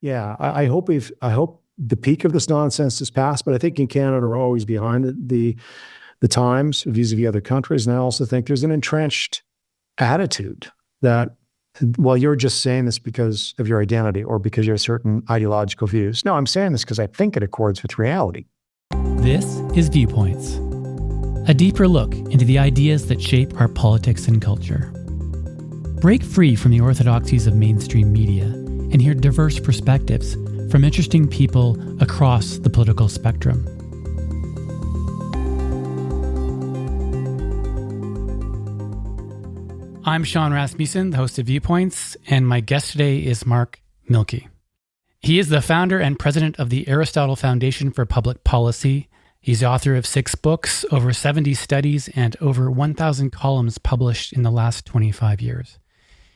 Yeah, I hope the peak of this nonsense is past, but I think in Canada we're always behind the times vis-a-vis other countries. And I also think there's an entrenched attitude that, well, you're just saying this because of your identity or because you have certain ideological views. No, I'm saying this because I think it accords with reality. This is Viewpoints, a deeper look into the ideas that shape our politics and culture. Break free from the orthodoxies of mainstream media and hear diverse perspectives from interesting people across the political spectrum. I'm Sean Rasmussen, the host of Viewpoints, and my guest today is Mark Milke. He is the founder and president of the Aristotle Foundation for Public Policy. He's the author of 6 books, over 70 studies, and over 1,000 columns published in the last 25 years.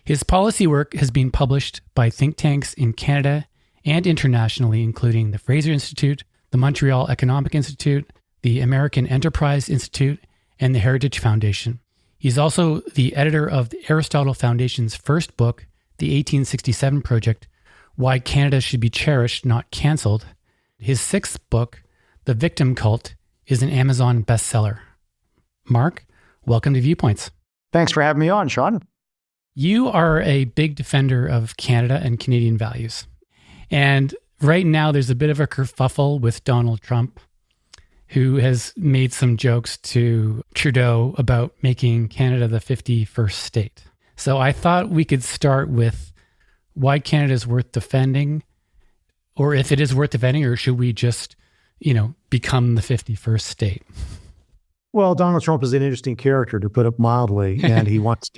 His policy work has been published by think tanks in Canada and internationally, including the Fraser Institute, the Montreal Economic Institute, the American Enterprise Institute, and the Heritage Foundation. He's also the editor of the Aristotle Foundation's first book, The 1867 Project, Why Canada Should Be Cherished, Not Cancelled. His 6th book, The Victim Cult, is an Amazon bestseller. Mark, welcome to Viewpoints. Thanks for having me on, Sean. You are a big defender of Canada and Canadian values. And right now there's a bit of a kerfuffle with Donald Trump, who has made some jokes to Trudeau about making Canada the 51st state. So I thought we could start with why Canada is worth defending, or if it is worth defending, or should we just, become the 51st state? Well, Donald Trump is an interesting character, to put it mildly, and he wants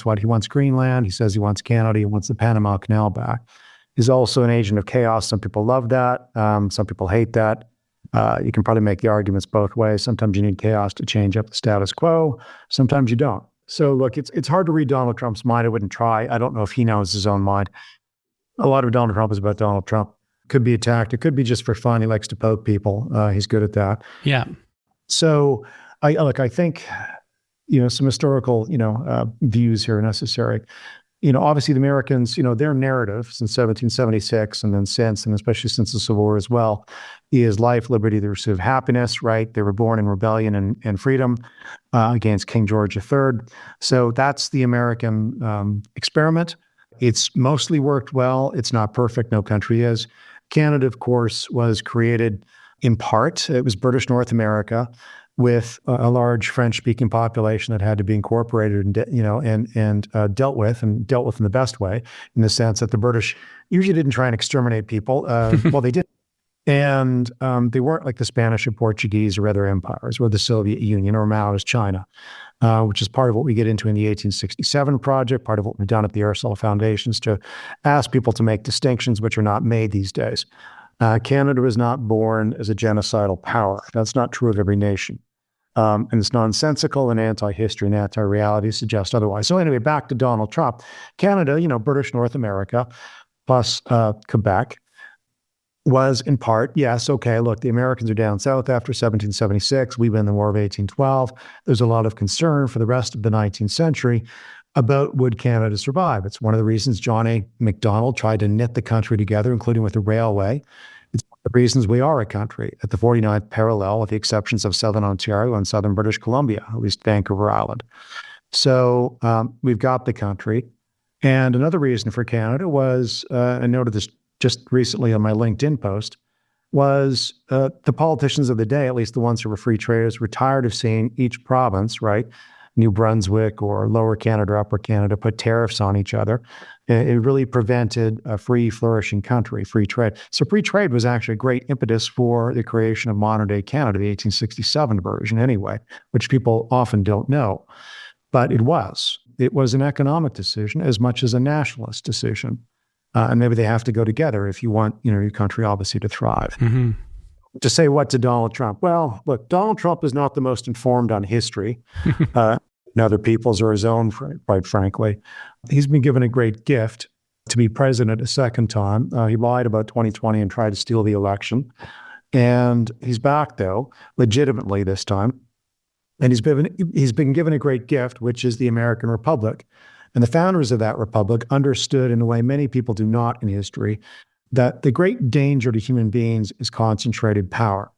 what? He wants Greenland. He says he wants Canada. He wants the Panama Canal back. He's also an agent of chaos. Some people love that. Some people hate that. You can probably make the arguments both ways. Sometimes you need chaos to change up the status quo. Sometimes you don't. So look, it's hard to read Donald Trump's mind. I wouldn't try. I don't know if he knows his own mind. A lot of Donald Trump is about Donald Trump. Could be attacked. It could be just for fun. He likes to poke people. He's good at that. Yeah. So I think, some historical, views here are necessary. Obviously the Americans, their narrative since 1776 and then since, and especially since the Civil War as well, is life, liberty, the pursuit of happiness, right? They were born in rebellion and freedom against King George III. So that's the American experiment. It's mostly worked well. It's not perfect. No country is. Canada, of course, was created in part. It was British North America with a large French-speaking population that had to be incorporated and dealt with in the best way, in the sense that the British usually didn't try and exterminate people. Well, they did. And they weren't like the Spanish or Portuguese or other empires, or the Soviet Union or Maoist China, which is part of what we get into in the 1867 project, part of what we've done at the Aristotle Foundation, is to ask people to make distinctions which are not made these days. Canada was not born as a genocidal power. That's not true of every nation. And it's nonsensical and anti-history and anti-reality suggest otherwise. So anyway, back to Donald Trump. Canada, British North America, plus Quebec, was in part, yes, okay, look, the Americans are down south after 1776. We win the War of 1812. There's a lot of concern for the rest of the 19th century about would Canada survive. It's one of the reasons John A. Macdonald tried to knit the country together, including with the railway. It's one of the reasons we are a country at the 49th parallel, with the exceptions of Southern Ontario and Southern British Columbia, at least Vancouver Island. So we've got the country. And another reason for Canada was, I noted this just recently on my LinkedIn post, was the politicians of the day, at least the ones who were free traders, were tired of seeing each province, right, New Brunswick or Lower Canada or Upper Canada, put tariffs on each other. It really prevented a free, flourishing country, free trade. So free trade was actually a great impetus for the creation of modern-day Canada, the 1867 version anyway, which people often don't know. But it was. It was an economic decision as much as a nationalist decision. And maybe they have to go together if you want, your country obviously to thrive. Mm-hmm. To say what to Donald Trump? Well, look, Donald Trump is not the most informed on history, other people's or his own, quite frankly. He's been given a great gift to be president a second time. He lied about 2020 and tried to steal the election. And he's back, though, legitimately this time. And he's been given a great gift, which is the American Republic. And the founders of that republic understood, in a way many people do not in history, that the great danger to human beings is concentrated power.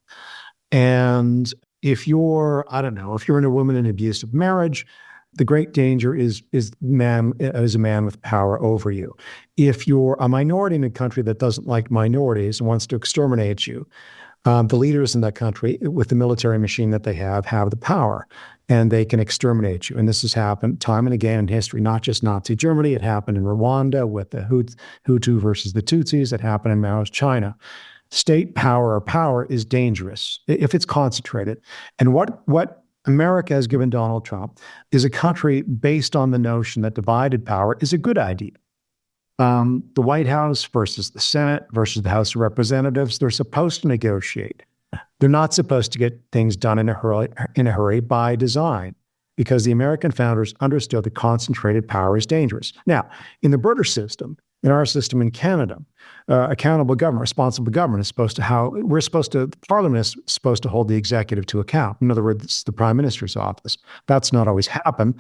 And if you're, I don't know, if you're in a woman in an abusive marriage, the great danger is a man with power over you. If you're a minority in a country that doesn't like minorities and wants to exterminate you, the leaders in that country, with the military machine that they have the power, and they can exterminate you. And this has happened time and again in history, not just Nazi Germany. It happened in Rwanda with the Hutu versus the Tutsis. It happened in Mao's China. State power or power is dangerous if it's concentrated. And what America has given Donald Trump is a country based on the notion that divided power is a good idea. The White House versus the Senate versus the House of Representatives, they're supposed to negotiate. They're not supposed to get things done in a hurry by design, because the American founders understood that concentrated power is dangerous. Now, in the British system, in our system in Canada, accountable government, responsible government is supposed to, Parliament is supposed to hold the executive to account. In other words, it's the Prime Minister's office. That's not always happened,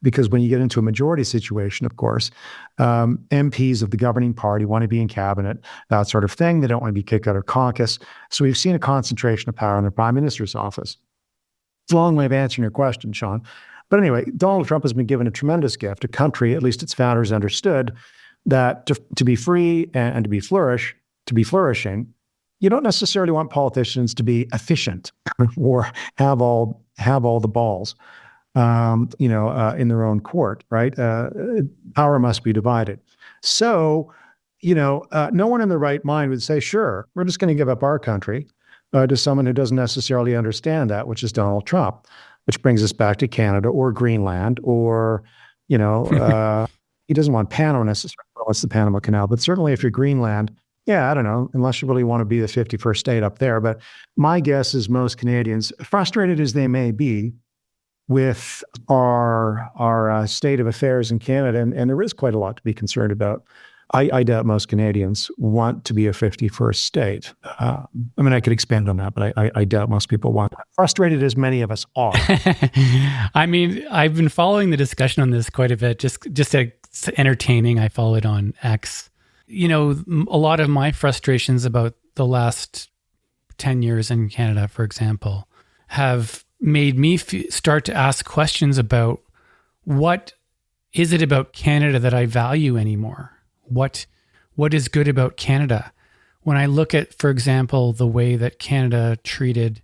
because when you get into a majority situation, of course, MPs of the governing party want to be in cabinet, that sort of thing. They don't want to be kicked out of caucus. So we've seen a concentration of power in the Prime Minister's office. It's a long way of answering your question, Sean. But anyway, Donald Trump has been given a tremendous gift. A country, at least its founders understood, that to be free and to be flourishing, you don't necessarily want politicians to be efficient or have all the balls, in their own court, right? Power must be divided. So, no one in their right mind would say, sure, we're just going to give up our country to someone who doesn't necessarily understand that, which is Donald Trump, which brings us back to Canada or Greenland or, he doesn't want Panama necessarily. What's the Panama Canal? But certainly if you're Greenland, I don't know, unless you really want to be the 51st state up there. But my guess is most Canadians, frustrated as they may be with our state of affairs in Canada, and there is quite a lot to be concerned about, I doubt most Canadians want to be a 51st state. I could expand on that, but I doubt most people want that. Frustrated as many of us are. I've been following the discussion on this quite a bit, it's entertaining. I follow it on X. A lot of my frustrations about the last 10 years in Canada, for example, have made me start to ask questions about what is it about Canada that I value anymore? What is good about Canada? When I look at, for example, the way that Canada treated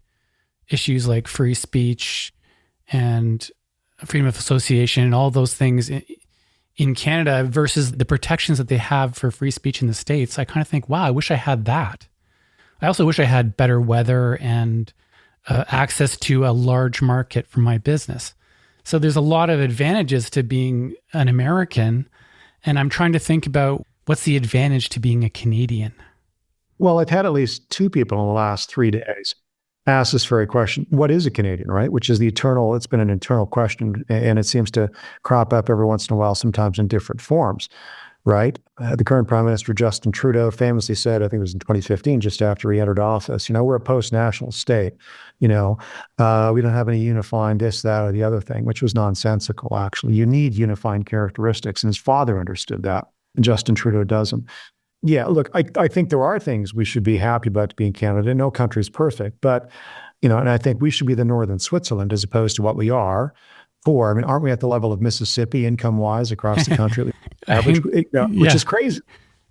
issues like free speech and freedom of association and all those things in Canada versus the protections that they have for free speech in the States, I kind of think, wow, I wish I had that. I also wish I had better weather and access to a large market for my business. So there's a lot of advantages to being an American, and I'm trying to think about what's the advantage to being a Canadian. Well, I've had at least two people in the last 3 days ask this very question: what is a Canadian, right? Which is it's been an eternal question, and it seems to crop up every once in a while, sometimes in different forms, right? The current Prime Minister, Justin Trudeau, famously said, I think it was in 2015, just after he entered office, we're a post-national state. We don't have any unifying this, that, or the other thing, which was nonsensical, actually. You need unifying characteristics, and his father understood that, and Justin Trudeau doesn't. Yeah, look, I think there are things we should be happy about to be in Canada. No country is perfect, but, and I think we should be the Northern Switzerland as opposed to what we are. Aren't we at the level of Mississippi income-wise across the country, which is crazy,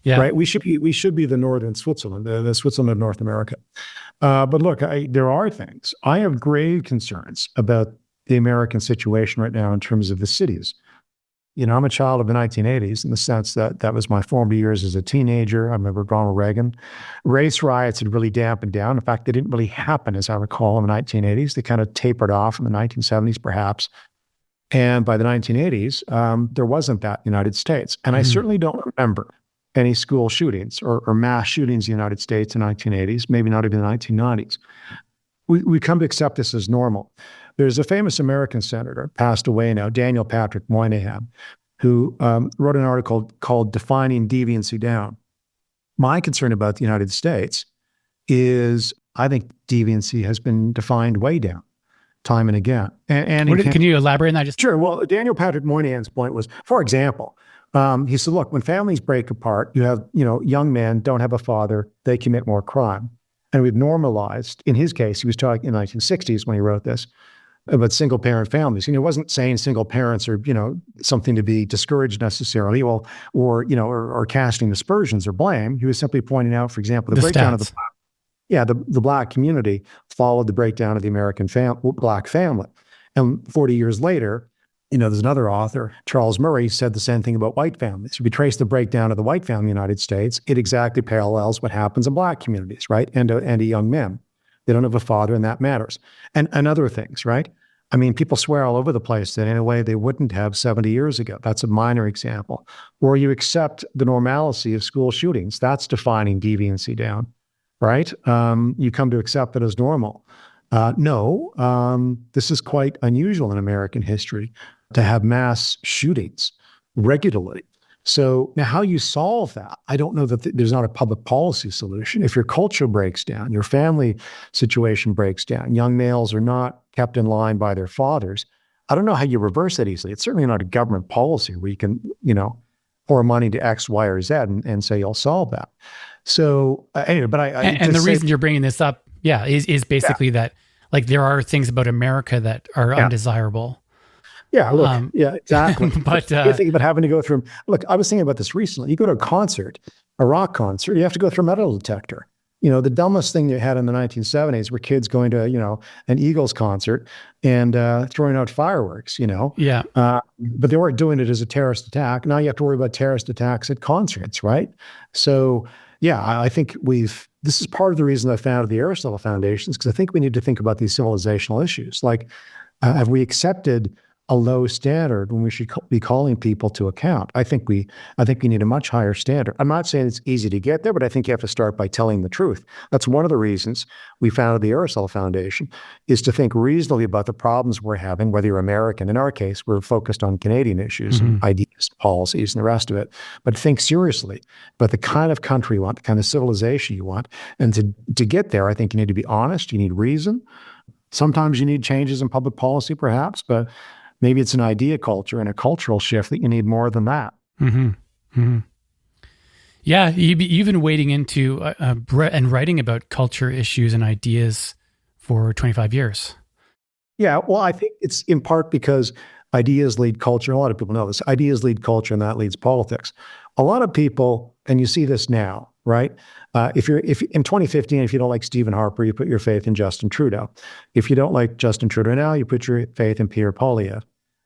right? We should be the Northern Switzerland, the Switzerland of North America. But look, there are things. I have grave concerns about the American situation right now in terms of the cities. I'm a child of the 1980s in the sense that was my formative years as a teenager. I remember Ronald Reagan. Race riots had really dampened down. In fact, they didn't really happen, as I recall, in the 1980s. They kind of tapered off in the 1970s, perhaps. And by the 1980s, there wasn't that United States. And I certainly don't remember any school shootings or mass shootings in the United States in the 1980s, maybe not even the 1990s. We come to accept this as normal. There's a famous American senator, passed away now, Daniel Patrick Moynihan, who wrote an article called Defining Deviancy Down. My concern about the United States is I think deviancy has been defined way down, time and again. And can you elaborate on that? Sure. Well, Daniel Patrick Moynihan's point was, for example, He said, look, when families break apart, you have, young men don't have a father, they commit more crime. And we've normalized, in his case, he was talking in the 1960s when he wrote this, about single parent families. He wasn't saying single parents are, something to be discouraged necessarily, or casting aspersions or blame. He was simply pointing out, for example, the breakdown stats. the Black community followed the breakdown of the American Black family. And 40 years later, there's another author, Charles Murray, said the same thing about white families. If we trace the breakdown of the white family in the United States, it exactly parallels what happens in Black communities, right? And to young men. They don't have a father, and that matters. And other things, right? I mean, people swear all over the place that in a way they wouldn't have 70 years ago. That's a minor example. Or you accept the normalcy of school shootings. That's defining deviancy down, right? You come to accept it as normal. No, this is quite unusual in American history to have mass shootings regularly. So now how you solve that, I don't know that there's not a public policy solution. If your culture breaks down, your family situation breaks down, young males are not kept in line by their fathers, I don't know how you reverse that easily. It's certainly not a government policy where you can, pour money to X, Y, or Z and say you'll solve that. So anyway, but and the reason you're bringing this up, is basically that like there are things about America that are undesirable. Yeah, look, exactly. But you think about having to go through. Look, I was thinking about this recently. You go to a concert, a rock concert, you have to go through a metal detector. The dumbest thing they had in the 1970s were kids going to, an Eagles concert and throwing out fireworks. But they weren't doing it as a terrorist attack. Now you have to worry about terrorist attacks at concerts, right? So, I think this is part of the reason I founded the Aristotle Foundation, because I think we need to think about these civilizational issues. Like, have we accepted a low standard when we should be calling people to account? I think we need a much higher standard. I'm not saying it's easy to get there, but I think you have to start by telling the truth. That's one of the reasons we founded the Aristotle Foundation, is to think reasonably about the problems we're having, whether you're American. In our case, we're focused on Canadian issues and ideas, policies, and the rest of it. But think seriously about the kind of country you want, the kind of civilization you want. And to get there, I think you need to be honest, you need reason. Sometimes you need changes in public policy, perhaps, but maybe it's an idea culture and a cultural shift that you need more than that. Mm-hmm. Mm-hmm. Yeah, you've been wading into and writing about culture issues and ideas for 25 years. Yeah, well, I think it's in part because ideas lead culture. A lot of people know this. Ideas lead culture, and that leads politics. A lot of people, and you see this now, right? If in 2015, if you don't like Stephen Harper, you put your faith in Justin Trudeau. If you don't like Justin Trudeau now, you put your faith in Pierre Poilievre.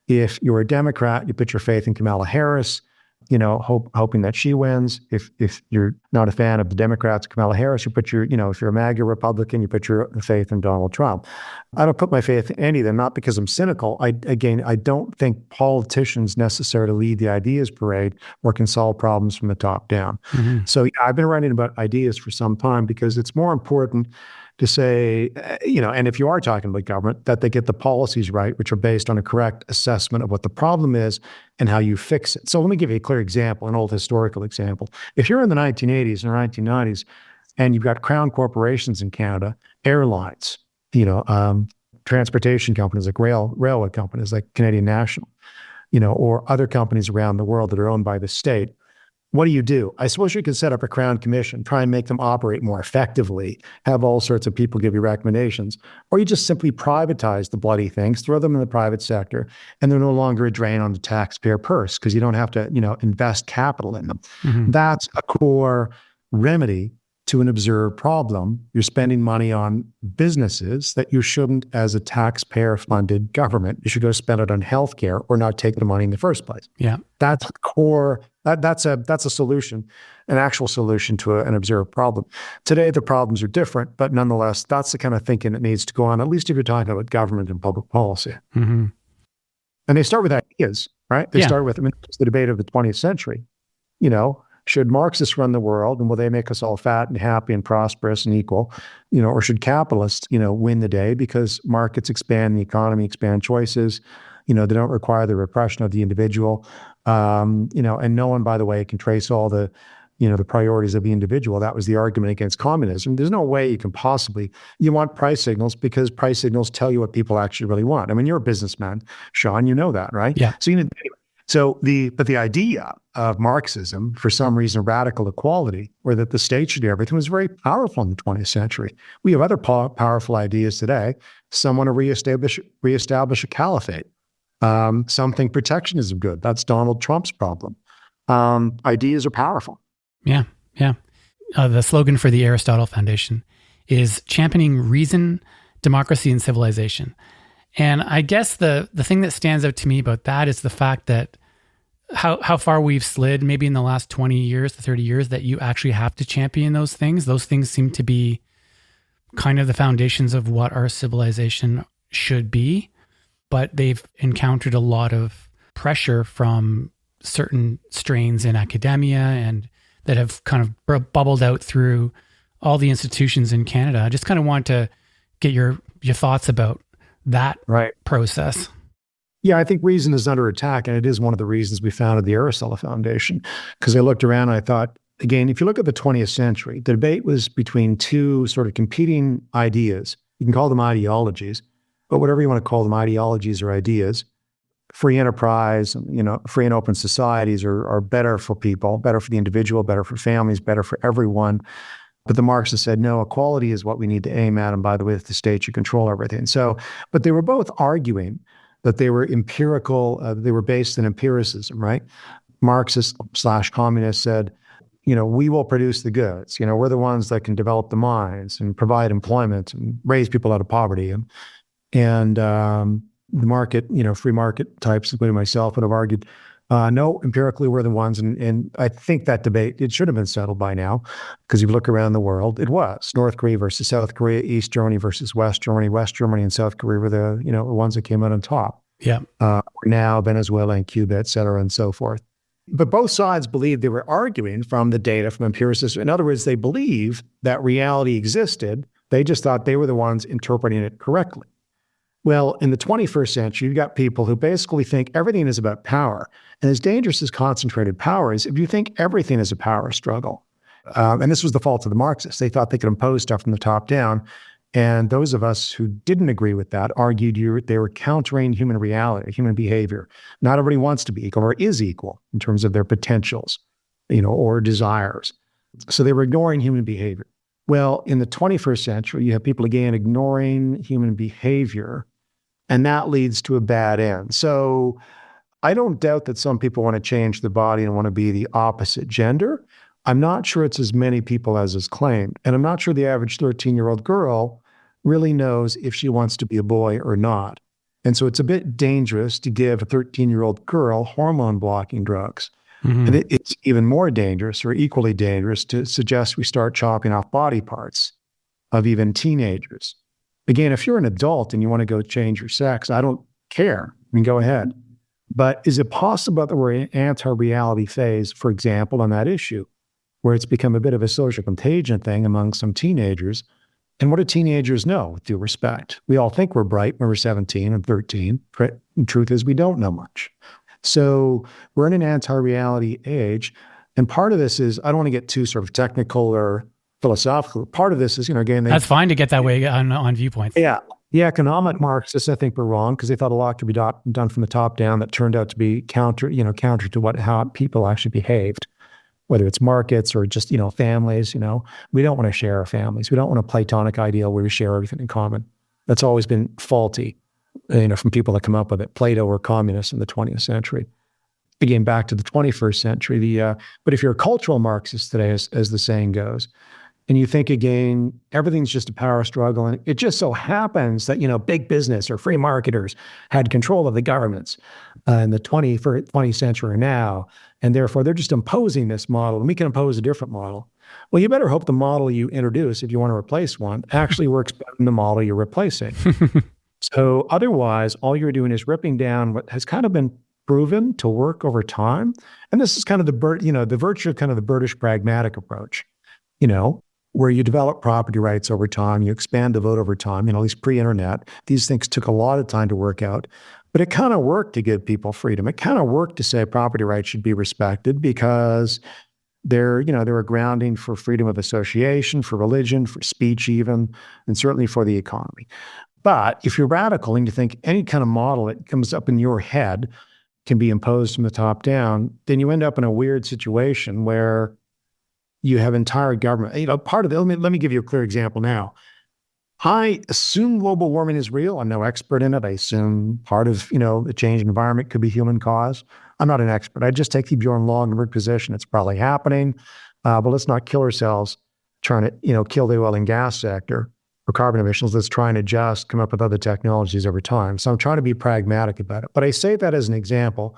If you're a Democrat, you put your faith in Kamala Harris, hoping that she wins. If you're not a fan of the Democrats, Kamala Harris, you put your, if you're a MAGA Republican, you put your faith in Donald Trump. I don't put my faith in any of them, not because I'm cynical. I don't think politicians necessarily lead the ideas parade or can solve problems from the top down. Mm-hmm. So I've been writing about ideas for some time because it's more important to say, and if you are talking about government, that they get the policies right, which are based on a correct assessment of what the problem is and how you fix it. So let me give you a clear example, an old historical example. If you're in the 1980s and 1990s and you've got crown corporations in Canada, airlines, transportation companies like railway companies like Canadian National, or other companies around the world that are owned by the state, what do? I suppose you could set up a Crown Commission, try and make them operate more effectively, have all sorts of people give you recommendations, or you just simply privatize the bloody things, throw them in the private sector, and they're no longer a drain on the taxpayer purse because you don't have to, invest capital in them. Mm-hmm. That's a core remedy to an observed problem. You're spending money on businesses that you shouldn't, as a taxpayer-funded government. You should go spend it on healthcare or not take the money in the first place. Yeah, that's core. That's a solution, an actual solution to an observed problem. Today, the problems are different, but nonetheless, that's the kind of thinking that needs to go on, at least if you're talking about government and public policy. Mm-hmm. And they start with ideas, right? They start with, it's the debate of the 20th century. Should Marxists run the world and will they make us all fat and happy and prosperous and equal? Or should capitalists, win the day because markets expand the economy, expand choices, they don't require the repression of the individual. And no one, by the way, can trace all the, the priorities of the individual. That was the argument against communism. There's no way you can possibly, you want price signals because price signals tell you what people actually really want. You're a businessman, Sean, you know that, right? Yeah. So But the idea of Marxism, for some reason, radical equality, or that the state should do everything, was very powerful in the 20th century. We have other powerful ideas today. Some want to reestablish a caliphate. Some think protectionism is good. That's Donald Trump's problem. Ideas are powerful. Yeah, yeah. The slogan for the Aristotle Foundation is championing reason, democracy, and civilization. And I guess the thing that stands out to me about that is the fact that how far we've slid, maybe in the last 20 years to 30 years, that you actually have to champion those things. Those things seem to be kind of the foundations of what our civilization should be, but they've encountered a lot of pressure from certain strains in academia and that have kind of bubbled out through all the institutions in Canada. I just kind of want to get your thoughts about that process. Yeah, I think reason is under attack, and it is one of the reasons we founded the Aristotle Foundation, because I looked around and I thought, again, if you look at the 20th century, the debate was between two sort of competing ideas. You can call them ideologies, but whatever you want to call them, ideologies or ideas. Free enterprise, free and open societies are better for people, better for the individual, better for families, better for everyone. But the Marxists said, no, equality is what we need to aim at. And by the way, if the state should control everything. But they were both arguing that they were empirical, they were based in empiricism, right? Marxists/communists said, we will produce the goods. We're the ones that can develop the minds and provide employment and raise people out of poverty. And the market, free market types, including myself, would have argued, no, empirically we're the ones. And I think that debate, it should have been settled by now, because if you look around the world, it was North Korea versus South Korea, East Germany versus West Germany. West Germany and South Korea were the, ones that came out on top. Yeah. Now Venezuela and Cuba, et cetera, and so forth. But both sides believed they were arguing from the data, from empiricists. In other words, they believed that reality existed. They just thought they were the ones interpreting it correctly. Well, in the 21st century, you've got people who basically think everything is about power. And as dangerous as concentrated power is, if you think everything is a power struggle, and this was the fault of the Marxists, they thought they could impose stuff from the top down. And those of us who didn't agree with that argued they were countering human reality, human behavior. Not everybody wants to be equal or is equal in terms of their potentials, or desires. So they were ignoring human behavior. Well, in the 21st century, you have people again ignoring human behavior, and that leads to a bad end. So I don't doubt that some people want to change their body and want to be the opposite gender. I'm not sure it's as many people as is claimed. And I'm not sure the average 13-year-old girl really knows if she wants to be a boy or not. And so it's a bit dangerous to give a 13-year-old girl hormone-blocking drugs. Mm-hmm. And it's even more dangerous, or equally dangerous, to suggest we start chopping off body parts of even teenagers. Again, if you're an adult and you want to go change your sex, I don't care. I mean, go ahead. But is it possible that we're in an anti-reality phase, for example, on that issue, where it's become a bit of a social contagion thing among some teenagers? And what do teenagers know, with due respect? We all think we're bright when we're 17 and 13. The truth is we don't know much. So we're in an anti-reality age. And part of this is, I don't want to get too sort of technical or philosophical. Part of this is, again, that's fine to get that way on viewpoints. Yeah. The economic Marxists, I think, were wrong because they thought a lot could be done from the top down that turned out to be counter to how people actually behaved, whether it's markets or just, families. We don't want to share our families. We don't want a Platonic ideal where we share everything in common. That's always been faulty, from people that come up with it. Plato were communists in the 20th century. Again, back to the 21st century. But if you're a cultural Marxist today, as the saying goes, and you think, again, everything's just a power struggle. And it just so happens that, big business or free marketers had control of the governments in the 20th century now. And therefore, they're just imposing this model. And we can impose a different model. Well, you better hope the model you introduce, if you want to replace one, actually works better than the model you're replacing. So otherwise, all you're doing is ripping down what has kind of been proven to work over time. And this is kind of the virtue of kind of the British pragmatic approach, where you develop property rights over time, you expand the vote over time, at least pre-internet. These things took a lot of time to work out, but it kind of worked to give people freedom. It kind of worked to say property rights should be respected because they're a grounding for freedom of association, for religion, for speech even, and certainly for the economy. But if you're radical and you think any kind of model that comes up in your head can be imposed from the top down, then you end up in a weird situation where you have entire government. Part of it, let me give you a clear example now. I assume global warming is real. I'm no expert in it. I assume part of, the changing environment could be human cause. I'm not an expert. I just take the Bjorn Longberg position. It's probably happening, but let's not kill ourselves trying to, kill the oil and gas sector for carbon emissions. Let's try and adjust, come up with other technologies over time. So I'm trying to be pragmatic about it. But I say that as an example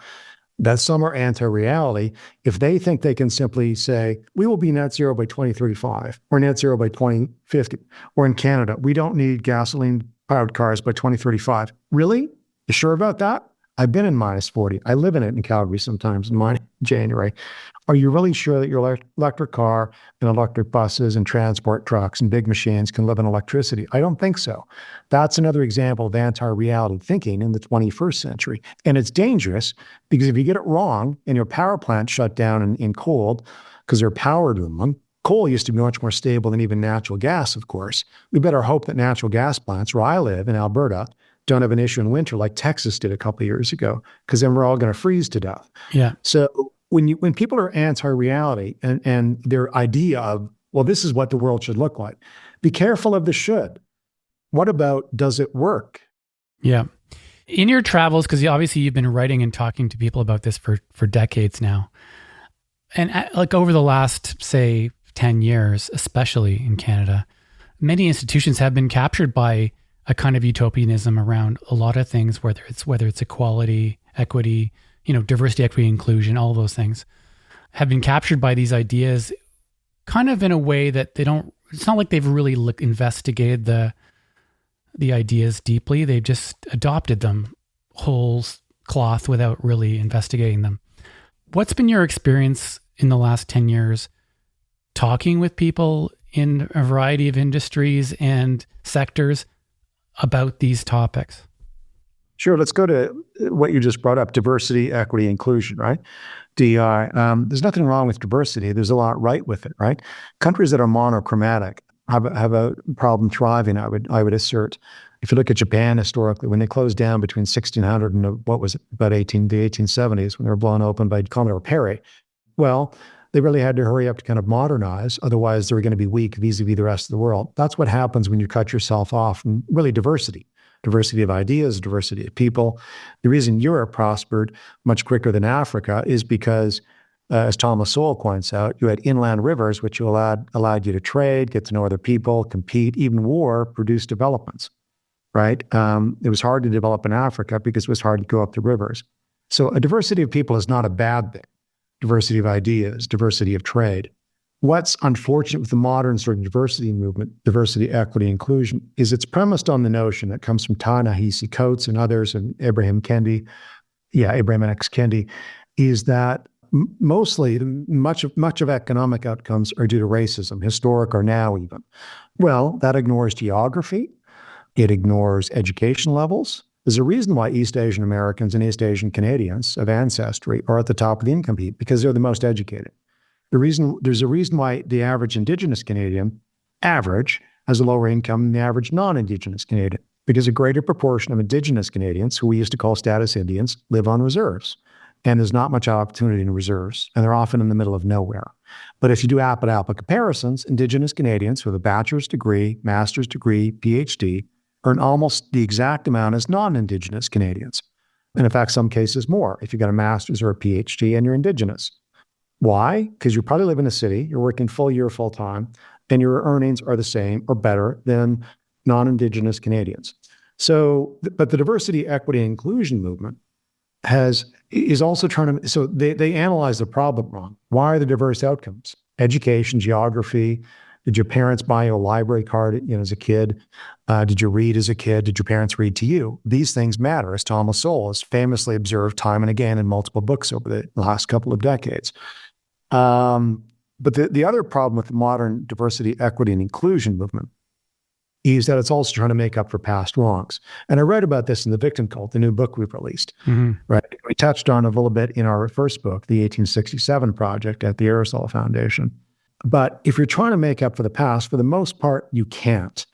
that some are anti-reality if they think they can simply say, we will be net zero by 2035 or net zero by 2050. Or in Canada, we don't need gasoline-powered cars by 2035. Really? You sure about that? I've been in minus 40. I live in it in Calgary sometimes in January. Are you really sure that your electric car and electric buses and transport trucks and big machines can live on electricity? I don't think so. That's another example of anti-reality thinking in the 21st century. And it's dangerous because if you get it wrong and your power plant shut down in cold because they're powered with them, coal used to be much more stable than even natural gas, of course. We better hope that natural gas plants, where I live in Alberta, don't have an issue in winter like Texas did a couple of years ago, because then we're all going to freeze to death. Yeah. So when people are anti-reality and their idea of, well, this is what the world should look like, be careful of the should. What about, does it work? Yeah. In your travels, because obviously you've been writing and talking to people about this for decades now, and like over the last, say, 10 years, especially in Canada, many institutions have been captured by a kind of utopianism around a lot of things, whether it's equality, equity, diversity, equity, inclusion, all of those things have been captured by these ideas kind of in a way that it's not like they've really investigated the ideas deeply. They've just adopted them whole cloth without really investigating them. What's been your experience in the last 10 years talking with people in a variety of industries and sectors about these topics? Sure. Let's go to what you just brought up, diversity, equity, inclusion, right? DEI. There's nothing wrong with diversity. There's a lot right with it, right? Countries that are monochromatic have a problem thriving, I would assert. If you look at Japan historically, when they closed down between 1600 and about the 1870s, when they were blown open by Commodore Perry, well, they really had to hurry up to kind of modernize. Otherwise, they were going to be weak vis-a-vis the rest of the world. That's what happens when you cut yourself off from really diversity of ideas, diversity of people. The reason Europe prospered much quicker than Africa is because, as Thomas Sowell points out, you had inland rivers, which allowed you to trade, get to know other people, compete. Even war produced developments, right? It was hard to develop in Africa because it was hard to go up the rivers. So a diversity of people is not a bad thing. Diversity of ideas, diversity of trade. What's unfortunate with the modern sort of diversity movement, diversity, equity, inclusion, is it's premised on the notion that comes from Ta-Nehisi Coates and others, and Abraham X. Kendi, is that mostly much of economic outcomes are due to racism, historic or now even. Well, that ignores geography. It ignores education levels. There's a reason why East Asian Americans and East Asian Canadians of ancestry are at the top of the income heap, because they're the most educated. There's a reason why the average Indigenous Canadian has a lower income than the average non-Indigenous Canadian, because a greater proportion of Indigenous Canadians, who we used to call status Indians, live on reserves. And there's not much opportunity in reserves, and they're often in the middle of nowhere. But if you do apple-to-apple comparisons, Indigenous Canadians with a bachelor's degree, master's degree, PhD, earn almost the exact amount as non-Indigenous Canadians. And in fact, some cases more, if you've got a master's or a PhD and you're Indigenous. Why? Because you probably live in a city, you're working full time, and your earnings are the same or better than non-Indigenous Canadians. So, but the diversity, equity, and inclusion movement is also trying to, so they analyze the problem wrong. Why are the diverse outcomes? Education, geography. Did your parents buy you a library card, as a kid? Did you read as a kid? Did your parents read to you? These things matter, as Thomas Sowell has famously observed time and again in multiple books over the last couple of decades. But the other problem with the modern diversity, equity, and inclusion movement is that it's also trying to make up for past wrongs. And I read about this in The Victim Cult, the new book we've released. Mm-hmm. Right? We touched on it a little bit in our first book, The 1867 Project at the Aristotle Foundation. But if you're trying to make up for the past, for the most part, you can't,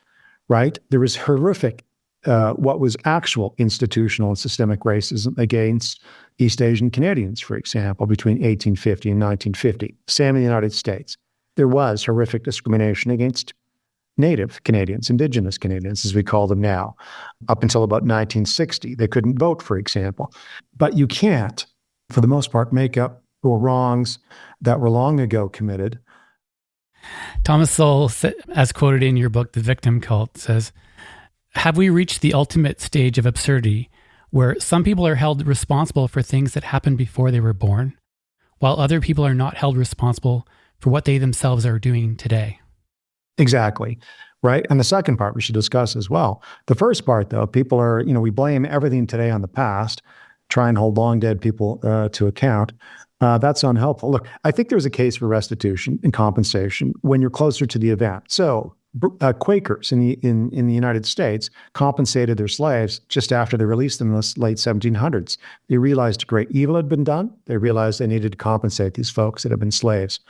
right? There is horrific what was actual institutional and systemic racism against East Asian Canadians, for example, between 1850 and 1950. Same in the United States. There was horrific discrimination against Native Canadians, Indigenous Canadians, as we call them now, up until about 1960. They couldn't vote, for example. But you can't, for the most part, make up for wrongs that were long ago committed. Thomas Sowell, as quoted in your book, The Victim Cult, says, "Have we reached the ultimate stage of absurdity where some people are held responsible for things that happened before they were born, while other people are not held responsible for what they themselves are doing today?" Exactly. Right. And the second part we should discuss as well. The first part, though, people are, we blame everything today on the past, try and hold long dead people to account. That's unhelpful. Look, I think there's a case for restitution and compensation when you're closer to the event. So Quakers in the United States compensated their slaves just after they released them in the late 1700s. They realized a great evil had been done. They realized they needed to compensate these folks that had been slaves.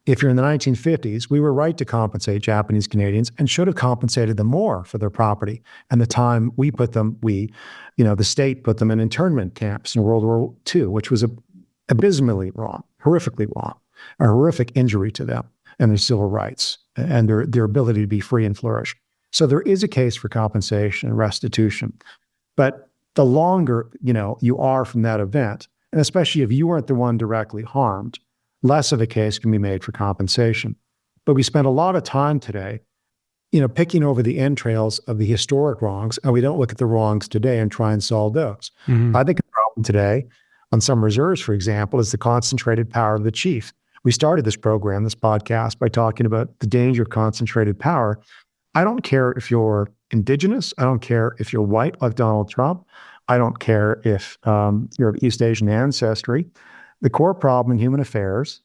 If you're in the 1950s, we were right to compensate Japanese Canadians and should have compensated them more for their property. And the time we put them, the state put them in internment camps in World War II, which was abysmally wrong, horrifically wrong, a horrific injury to them and their civil rights and their ability to be free and flourish. So there is a case for compensation and restitution. But the longer, you are from that event, and especially if you weren't the one directly harmed, less of a case can be made for compensation. But we spend a lot of time today, picking over the entrails of the historic wrongs, and we don't look at the wrongs today and try and solve those. Mm-hmm. I think the problem today on some reserves, for example, is the concentrated power of the chief. We started this podcast, by talking about the danger of concentrated power. I don't care if you're Indigenous. I don't care if you're white like Donald Trump. I don't care if you're of East Asian ancestry. The core problem in human affairs,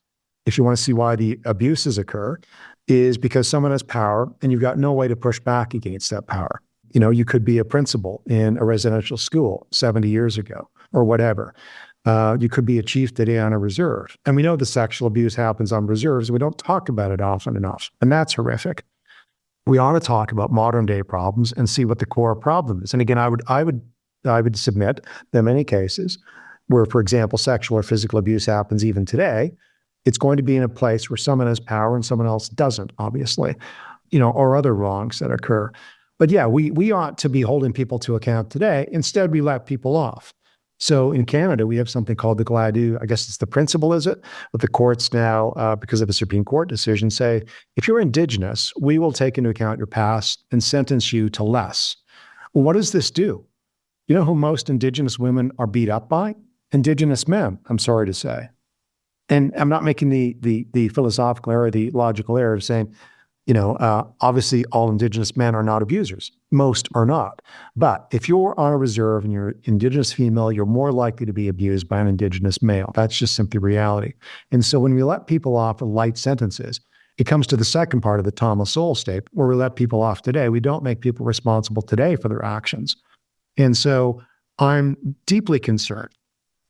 if you want to see why the abuses occur, is because someone has power and you've got no way to push back against that power. You could be a principal in a residential school 70 years ago or whatever. You could be a chief today on a reserve. And we know the sexual abuse happens on reserves. We don't talk about it often enough. And that's horrific. We ought to talk about modern day problems and see what the core problem is. And again, I would submit that in many cases where, for example, sexual or physical abuse happens even today, it's going to be in a place where someone has power and someone else doesn't, obviously, or other wrongs that occur. But yeah, we ought to be holding people to account today. Instead, we let people off. So in Canada, we have something called the Gladue. I guess it's the principle, is it? But the courts now, because of a Supreme Court decision, say, if you're Indigenous, we will take into account your past and sentence you to less. Well, what does this do? You know who most Indigenous women are beat up by? Indigenous men, I'm sorry to say. And I'm not making the philosophical error, the logical error of saying, obviously all Indigenous men are not abusers. Most are not. But if you're on a reserve and you're Indigenous female, you're more likely to be abused by an Indigenous male. That's just simply reality. And so when we let people off with light sentences, it comes to the second part of the Thomas Sowell statement, where we let people off today. We don't make people responsible today for their actions. And so I'm deeply concerned.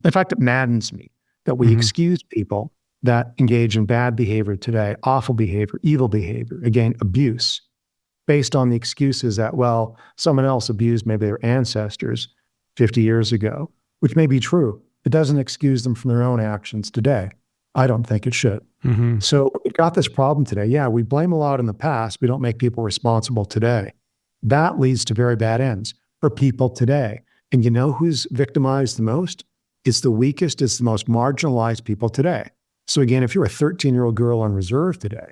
In fact, it maddens me that we excuse people that engage in bad behavior today, awful behavior, evil behavior, again, abuse, based on the excuses that, well, someone else abused maybe their ancestors 50 years ago, which may be true. It doesn't excuse them from their own actions today. I don't think it should. Mm-hmm. So we've got this problem today. Yeah, we blame a lot in the past. We don't make people responsible today. That leads to very bad ends for people today. And you know who's victimized the most? It's the weakest, it's the most marginalized people today. So again, if you're a 13-year-old girl on reserve today,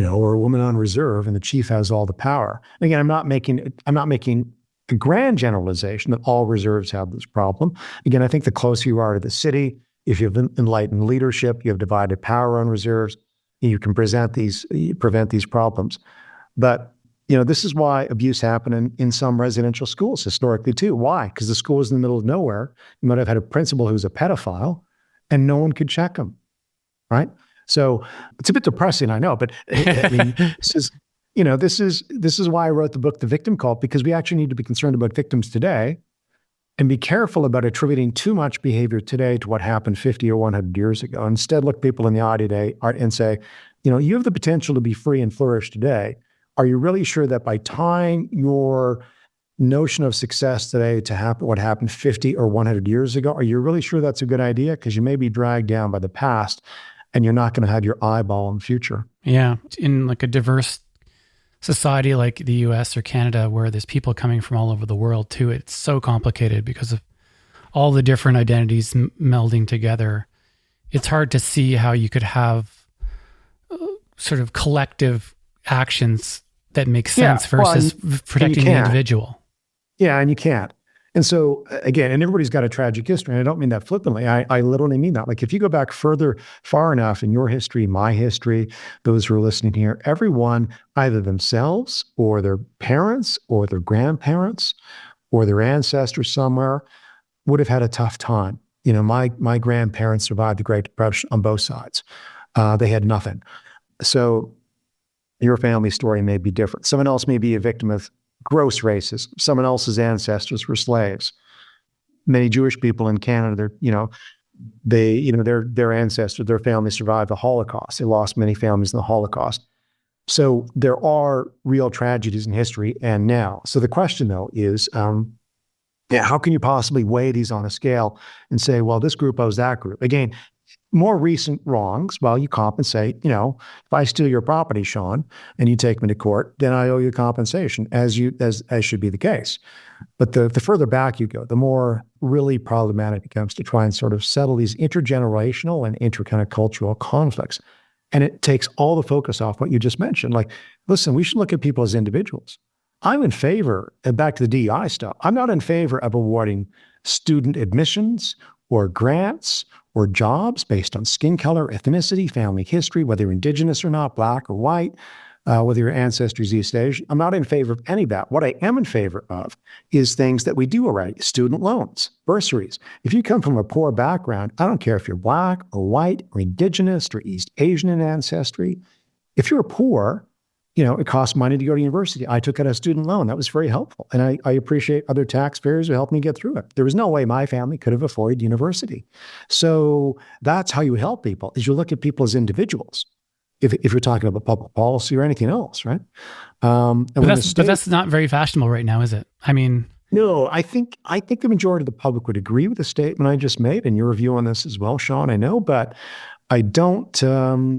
or a woman on reserve and the chief has all the power. And again, I'm not making a grand generalization that all reserves have this problem. Again, I think the closer you are to the city, if you have enlightened leadership, you have divided power on reserves, you can prevent these problems. But this is why abuse happened in some residential schools historically too. Why? Because the school was in the middle of nowhere. You might have had a principal who's a pedophile and no one could check him, right? So it's a bit depressing, I know, but I mean, this is why I wrote the book, The Victim Cult, because we actually need to be concerned about victims today and be careful about attributing too much behavior today to what happened 50 or 100 years ago. Instead, look people in the eye today and say, you have the potential to be free and flourish today. Are you really sure that by tying your notion of success today to happen what happened 50 or 100 years ago, are you really sure that's a good idea? Because you may be dragged down by the past and you're not going to have your eyeball in the future. Yeah. In like a diverse society like the US or Canada, where there's people coming from all over the world too, it's so complicated because of all the different identities melding together. It's hard to see how you could have sort of collective actions that make sense versus protecting the individual. Yeah, and you can't. And so again, and everybody's got a tragic history, and I don't mean that flippantly. I literally mean that. Like if you go back far enough in your history, my history, those who are listening here, everyone, either themselves or their parents or their grandparents or their ancestors somewhere, would have had a tough time. You know, my grandparents survived the Great Depression on both sides. They had nothing. So your family story may be different. Someone else may be a victim of gross racism. Someone else's ancestors were slaves. Many Jewish people in Canada, their ancestors, their family survived the Holocaust. They lost many families in the Holocaust. So there are real tragedies in history and now. So the question though is, how can you possibly weigh these on a scale and say, well, this group owes that group? Again, more recent wrongs, well, you compensate. You know, if I steal your property, Sean, and you take me to court, then I owe you compensation, as should be the case. But the further back you go, the more really problematic it becomes to try and sort of settle these intergenerational and kind of cultural conflicts. And it takes all the focus off what you just mentioned. Like, listen, we should look at people as individuals. I'm in favor, and back to the DEI stuff, I'm not in favor of awarding student admissions or grants or jobs based on skin color, ethnicity, family history, whether you're indigenous or not, black or white, whether your ancestry is East Asian. I'm not in favor of any of that. What I am in favor of is things that we do already: student loans, bursaries. If you come from a poor background, I don't care if you're black or white or indigenous or East Asian in ancestry. If you're poor, you know, it costs money to go to university. I took out a student loan. That was very helpful. And I appreciate other taxpayers who helped me get through it. There was no way my family could have afforded university. So that's how you help people, is you look at people as individuals. If you're talking about public policy or anything else, right? But that's not very fashionable right now, is it? I mean, no, I think the majority of the public would agree with the statement I just made, and your view on this as well, Sean, I know, but I don't,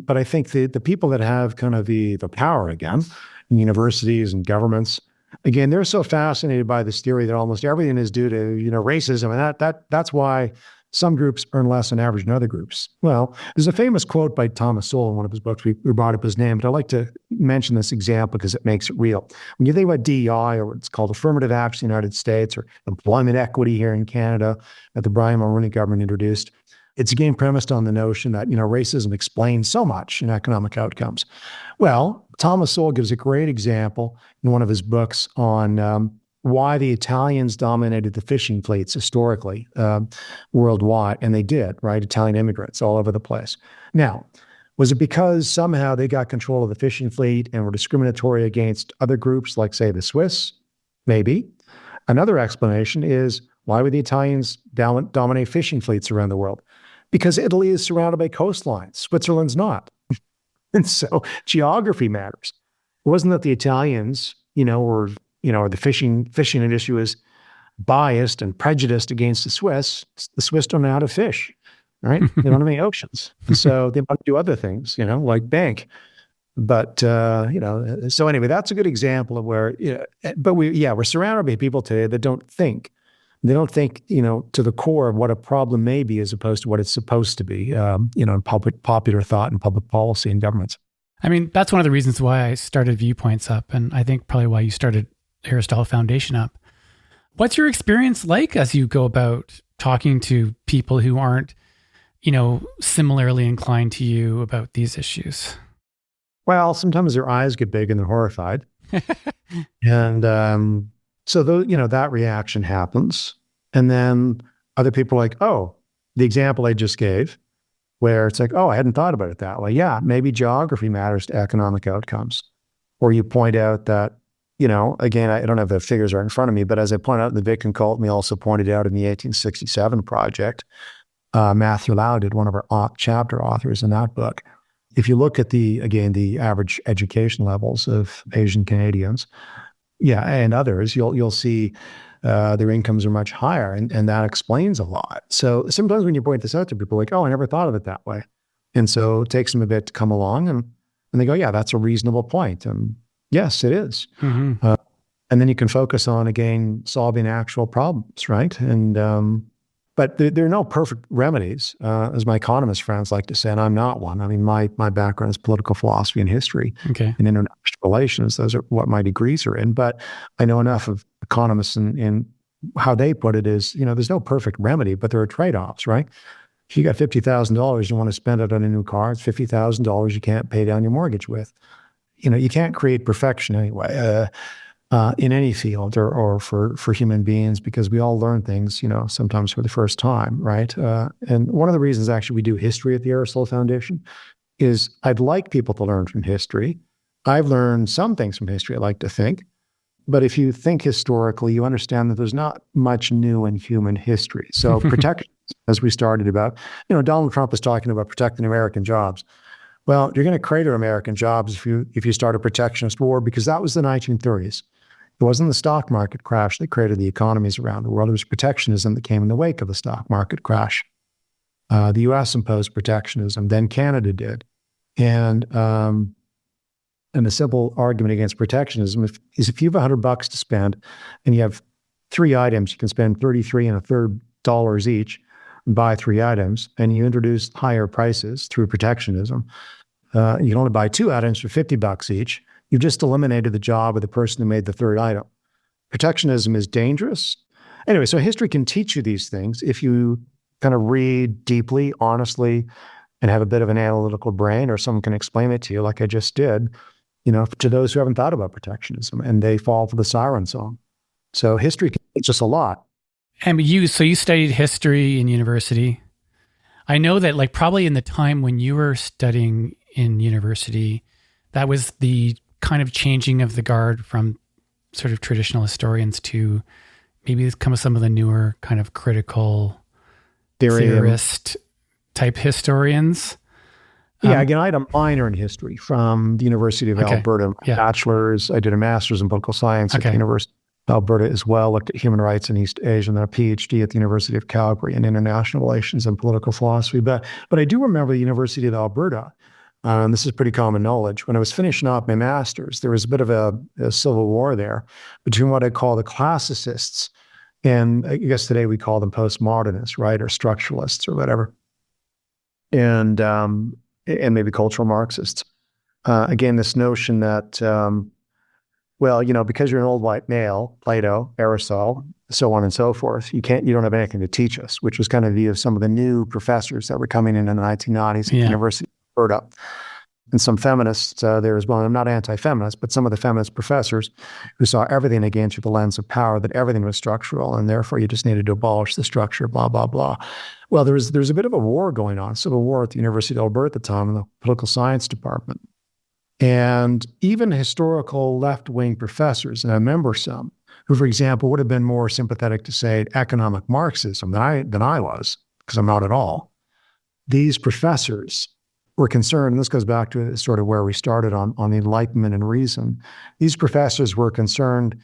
but I think the people that have kind of the power again, in universities and governments, again, they're so fascinated by this theory that almost everything is due to, you know, racism. And that's why some groups earn less on average than other groups. Well, there's a famous quote by Thomas Sowell in one of his books. We brought up his name, but I like to mention this example because it makes it real. When you think about DEI, or what's called affirmative action in the United States, or employment equity here in Canada that the Brian Mulroney government introduced, it's again premised on the notion that, you know, racism explains so much in economic outcomes. Well, Thomas Sowell gives a great example in one of his books on why the Italians dominated the fishing fleets historically worldwide, and they did, right? Italian immigrants all over the place. Now, was it because somehow they got control of the fishing fleet and were discriminatory against other groups, like, say, the Swiss? Maybe. Another explanation is, why would the Italians dominate fishing fleets around the world? Because Italy is surrounded by coastlines. Switzerland's not. And so geography matters. It wasn't that the Italians, or the fishing industry was biased and prejudiced against the Swiss. The Swiss don't know how to fish, right? They don't have any oceans. And so they want to do other things, like bank. But, so anyway, that's a good example of where, but we're surrounded by people today that don't think. They don't think, to the core of what a problem may be as opposed to what it's supposed to be, in popular thought and public policy and governments. I mean, that's one of the reasons why I started Viewpoints up, and I think probably why you started Aristotle Foundation up. What's your experience like as you go about talking to people who aren't, similarly inclined to you about these issues? Well, sometimes their eyes get big and they're horrified. And so that reaction happens. And then other people are like, oh, the example I just gave, where it's like, oh, I hadn't thought about it that way. Yeah, maybe geography matters to economic outcomes. Or you point out that, again, I don't have the figures right in front of me, but as I point out in the Victim Cult, and we also pointed out in the 1867 project, Matthew Lau did, one of our chapter authors in that book. If you look at the average education levels of Asian Canadians, Yeah, and others, you'll see their incomes are much higher, and that explains a lot. So sometimes when you point this out to people, like, oh, I never thought of it that way, and so it takes them a bit to come along, and they go, yeah, that's a reasonable point, and yes, it is. And then you can focus on, again, solving actual problems, right? And but there are no perfect remedies, as my economist friends like to say, and I'm not one. I mean, my background is political philosophy and history and international relations. Those are what my degrees are in. But I know enough of economists and how they put it is, there's no perfect remedy, but there are trade-offs, right? If you got $50,000, you want to spend it on a new car, it's $50,000 you can't pay down your mortgage with. You can't create perfection anyway. In any field or for human beings, because we all learn things, sometimes for the first time, right? And one of the reasons actually we do history at the Aristotle Foundation is I'd like people to learn from history. I've learned some things from history, I like to think. But if you think historically, you understand that there's not much new in human history. So protection, as we started about, Donald Trump was talking about protecting American jobs. Well, you're going to crater American jobs if you start a protectionist war, because that was the 1930s. It wasn't the stock market crash that created the economies around the world. It was protectionism that came in the wake of the stock market crash. The U.S. imposed protectionism, then Canada did. And the simple argument against protectionism is if you have $100 to spend and you have 3 items, you can spend 33 and a third dollars each and buy 3 items, and you introduce higher prices through protectionism. You can only buy 2 items for $50 each. You've just eliminated the job of the person who made the 3rd item. Protectionism is dangerous. Anyway, so history can teach you these things if you kind of read deeply, honestly, and have a bit of an analytical brain, or someone can explain it to you like I just did, to those who haven't thought about protectionism and they fall for the siren song. So history can teach us a lot. And you studied history in university. I know that probably in the time when you were studying in university, that was the kind of changing of the guard from sort of traditional historians to maybe some of the newer kind of critical theorist type historians. Yeah, again, I had a minor in history from the University of Alberta. My bachelor's, I did a master's in political science at the University of Alberta as well, looked at human rights in East Asia, and then a PhD at the University of Calgary in international relations and political philosophy. But I do remember the University of Alberta. And this is pretty common knowledge. When I was finishing off my master's, there was a bit of a civil war there between what I call the classicists, and I guess today we call them postmodernists, right, or structuralists or whatever, and maybe cultural Marxists. Again, this notion that, because you're an old white male, Plato, Aristotle, so on and so forth, you don't have anything to teach us, which was kind of the view of some of the new professors that were coming in the 1990s at the University of Alberta. And some feminists there as well. I'm not anti-feminist, but some of the feminist professors who saw everything again through the lens of power, that everything was structural, and therefore you just needed to abolish the structure, blah, blah, blah. Well, there's a bit of a war going on, civil war at the University of Alberta at the time in the political science department. And even historical left-wing professors, and I remember some, who, for example, would have been more sympathetic to, say, economic Marxism than I was, because I'm not at all. These professors were concerned, and this goes back to sort of where we started on the Enlightenment and reason. These professors were concerned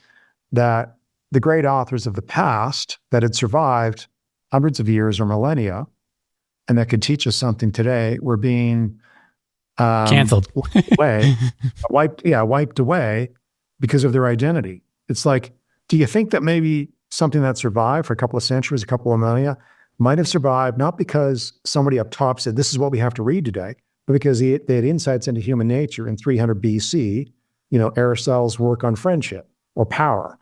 that the great authors of the past that had survived hundreds of years or millennia and that could teach us something today were being canceled, wiped away because of their identity. It's like, do you think that maybe something that survived for a couple of centuries, a couple of millennia, might have survived not because somebody up top said, this is what we have to read today, but because they had insights into human nature in 300 BC, Aristotle's work on friendship or power,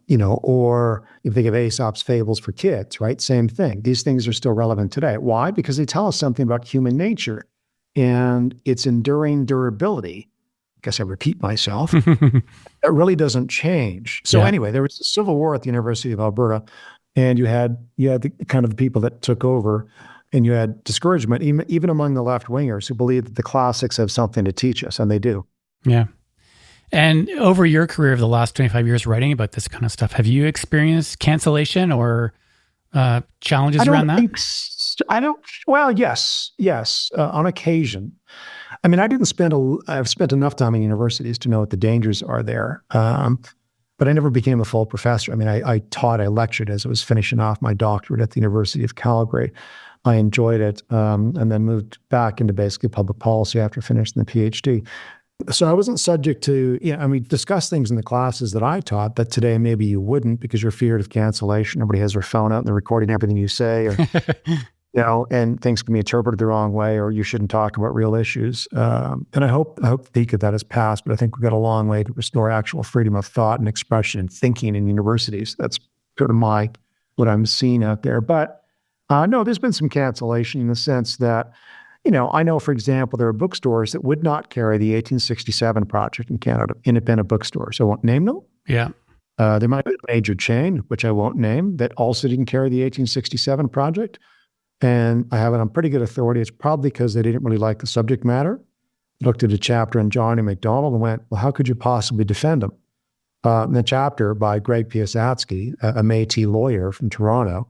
or if they give Aesop's fables for kids, right? Same thing. These things are still relevant today. Why? Because they tell us something about human nature and its enduring durability. I guess I repeat myself. It really doesn't change. So anyway, there was a civil war at the University of Alberta, and you had the kind of people that took over, and you had discouragement, even among the left-wingers who believe that the classics have something to teach us, and they do. Yeah. And over your career of the last 25 years writing about this kind of stuff, have you experienced cancellation or challenges around that? Well, yes, on occasion. I mean, I've spent enough time in universities to know what the dangers are there. but I never became a full professor. I mean, I taught, I lectured as I was finishing off my doctorate at the University of Calgary. I enjoyed it, and then moved back into basically public policy after finishing the PhD. So I wasn't subject to, discuss things in the classes that I taught that today maybe you wouldn't because you're feared of cancellation. Everybody has their phone out and they're recording everything you say, or and things can be interpreted the wrong way, or you shouldn't talk about real issues. And I hope the peak of that has passed, but I think we've got a long way to restore actual freedom of thought and expression and thinking in universities. That's sort of what I'm seeing out there. But no, there's been some cancellation in the sense that, I know, for example, there are bookstores that would not carry the 1867 Project in Canada, independent bookstores. I won't name them. Yeah. There might be a major chain, which I won't name, that also didn't carry the 1867 Project. And I have it on pretty good authority. It's probably because they didn't really like the subject matter. Looked at a chapter on John A. Macdonald and went, well, how could you possibly defend him? And the chapter by Greg Piasatsky, a Métis lawyer from Toronto,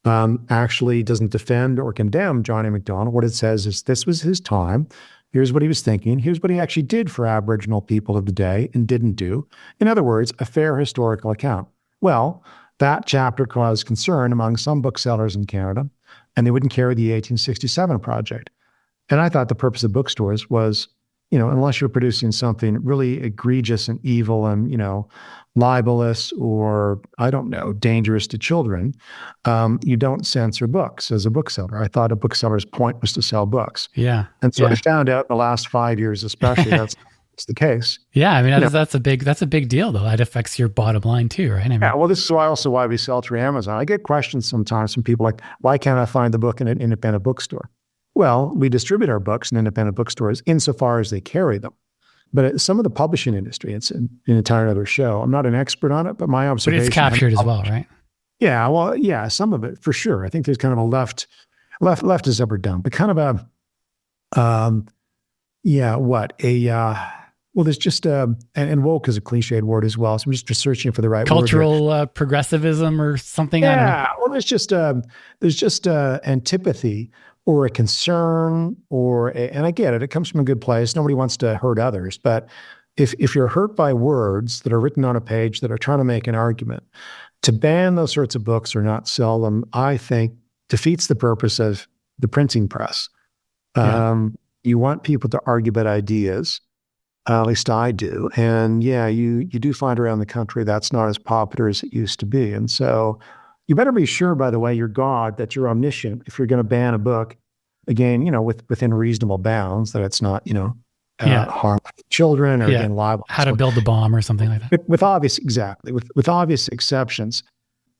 actually doesn't defend or condemn John A. Macdonald. What it says is this was his time. Here's what he was thinking. Here's what he actually did for Aboriginal people of the day and didn't do. In other words, a fair historical account. Well, that chapter caused concern among some booksellers in Canada, and they wouldn't carry the 1867 Project. And I thought the purpose of bookstores was, unless you're producing something really egregious and evil and, libelous or, I don't know, dangerous to children, you don't censor books as a bookseller. I thought a bookseller's point was to sell books. Yeah. And so I found out in the last 5 years, especially, that's the case. Yeah. I mean, that's a big deal though. That affects your bottom line too, right? I mean, yeah. Well, this is why we sell through Amazon. I get questions sometimes from people like, why can't I find the book in an independent bookstore? Well, we distribute our books in independent bookstores insofar as they carry them. But some of the publishing industry, it's an entire other show. I'm not an expert on it, but my observation. But it's captured as well, right? Yeah, well, yeah, some of it for sure. I think there's kind of a left is up or down, but kind of there's just and woke is a cliched word as well. So I'm just searching for the right cultural word progressivism or something. Yeah, well, there's just antipathy or a concern and I get it. It comes from a good place. Nobody wants to hurt others, but if you're hurt by words that are written on a page that are trying to make an argument, to ban those sorts of books or not sell them, I think defeats the purpose of the printing press. You want people to argue about ideas. At least I do. And yeah, you do find around the country that's not as popular as it used to be. And so you better be sure, by the way, you're God, that you're omniscient. If you're going to ban a book, again, within reasonable bounds, that it's not, harm to children or again, libel. How to build a bomb or something like that. With obvious exceptions.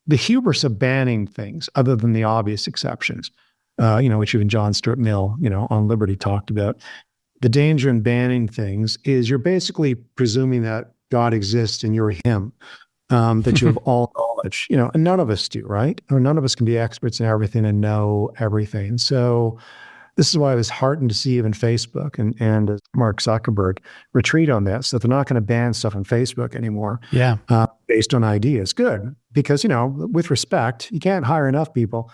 The hubris of banning things other than the obvious exceptions, which even John Stuart Mill, on Liberty talked about. The danger in banning things is you're basically presuming that God exists and you're him, that you have all knowledge, and none of us do, right? Or none of us can be experts in everything and know everything. So this is why I was heartened to see even Facebook and Mark Zuckerberg retreat on this, that they're not going to ban stuff on Facebook anymore based on ideas. Good, because, with respect, you can't hire enough people.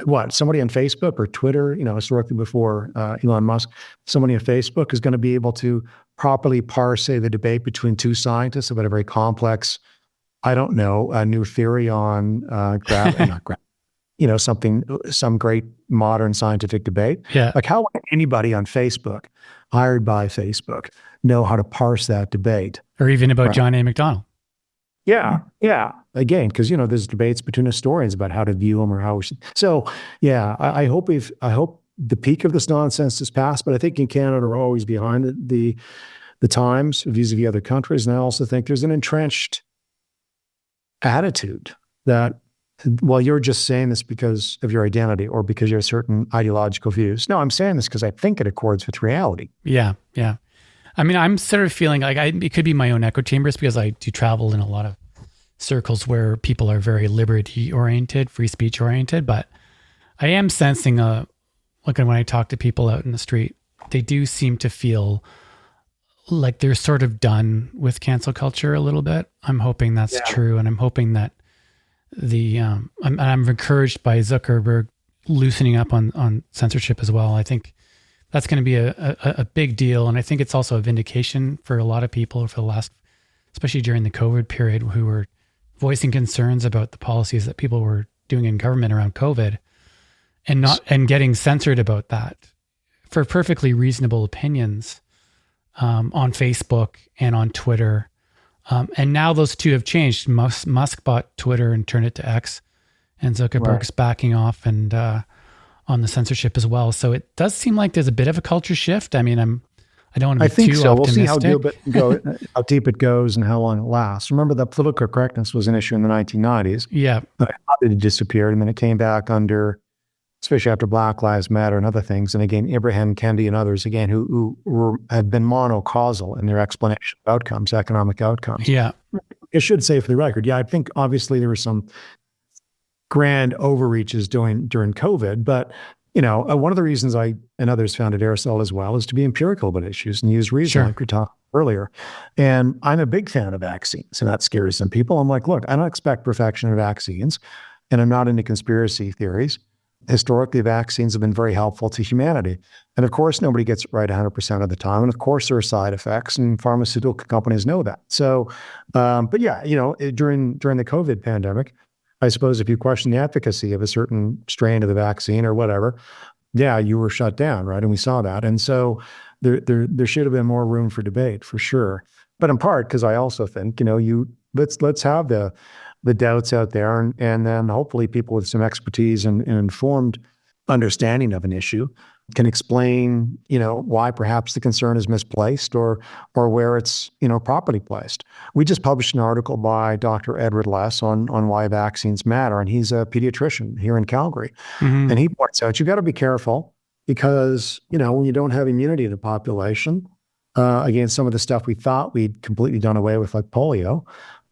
What, somebody on Facebook or Twitter, historically before Elon Musk, somebody on Facebook is going to be able to properly parse, say, the debate between two scientists about a very complex, I don't know, a new theory on some great modern scientific debate. Yeah. Like, how would anybody on Facebook, hired by Facebook, know how to parse that debate? Or even about John A. Macdonald. Yeah. Again, because there's debates between historians about how to view them or how we should. So yeah, I hope the peak of this nonsense has passed. But I think in Canada we're always behind the times vis-a-vis other countries, and I also think there's an entrenched attitude that, well, you're just saying this because of your identity or because you have certain ideological views. No, I'm saying this because I think it accords with reality. Yeah. I mean, I'm sort of feeling like it could be my own echo chambers because I do travel in a lot of circles where people are very liberty-oriented, free speech-oriented, but I am sensing when I talk to people out in the street, they do seem to feel like they're sort of done with cancel culture a little bit. I'm hoping that's true, and I'm hoping that I'm encouraged by Zuckerberg loosening up on censorship as well. I think that's going to be a big deal. And I think it's also a vindication for a lot of people for the last especially during the COVID period, who were voicing concerns about the policies that people were doing in government around COVID and getting censored about that for perfectly reasonable opinions on Facebook and on Twitter. And now those two have changed. Musk bought Twitter and turned it to X, and Zuckerberg's backing off and on the censorship as well. So it does seem like there's a bit of a culture shift. I mean, I don't want to be too optimistic. We'll see how deep it goes and how long it lasts. Remember that political correctness was an issue in the 1990s. Yeah. It disappeared, and then it came back under, especially after Black Lives Matter and other things. And again, Abraham Kendi and others, again, who have been monocausal in their explanation of outcomes, economic outcomes. Yeah. I should say for the record, I think obviously there were some grand overreaches during COVID, but one of the reasons I and others founded Aristotle as well is to be empirical about issues and use reason, like we talked earlier. And I'm a big fan of vaccines, and that scares some people. I'm like, look, I don't expect perfection in vaccines, and I'm not into conspiracy theories. Historically, vaccines have been very helpful to humanity. And of course, nobody gets it right 100% of the time. And of course, there are side effects, and pharmaceutical companies know that. So, but yeah, during the COVID pandemic, I suppose if you question the efficacy of a certain strain of the vaccine or whatever, you were shut down, right? And we saw that. And so there should have been more room for debate, for sure. But in part, because I also think, let's have the doubts out there, and then hopefully people with some expertise and informed understanding of an issue can explain, why perhaps the concern is misplaced or where it's, properly placed. We just published an article by Dr. Edward Less on why vaccines matter, and he's a pediatrician here in Calgary. Mm-hmm. And he points out, you've got to be careful because, when you don't have immunity in the population, again, some of the stuff we thought we'd completely done away with, like polio,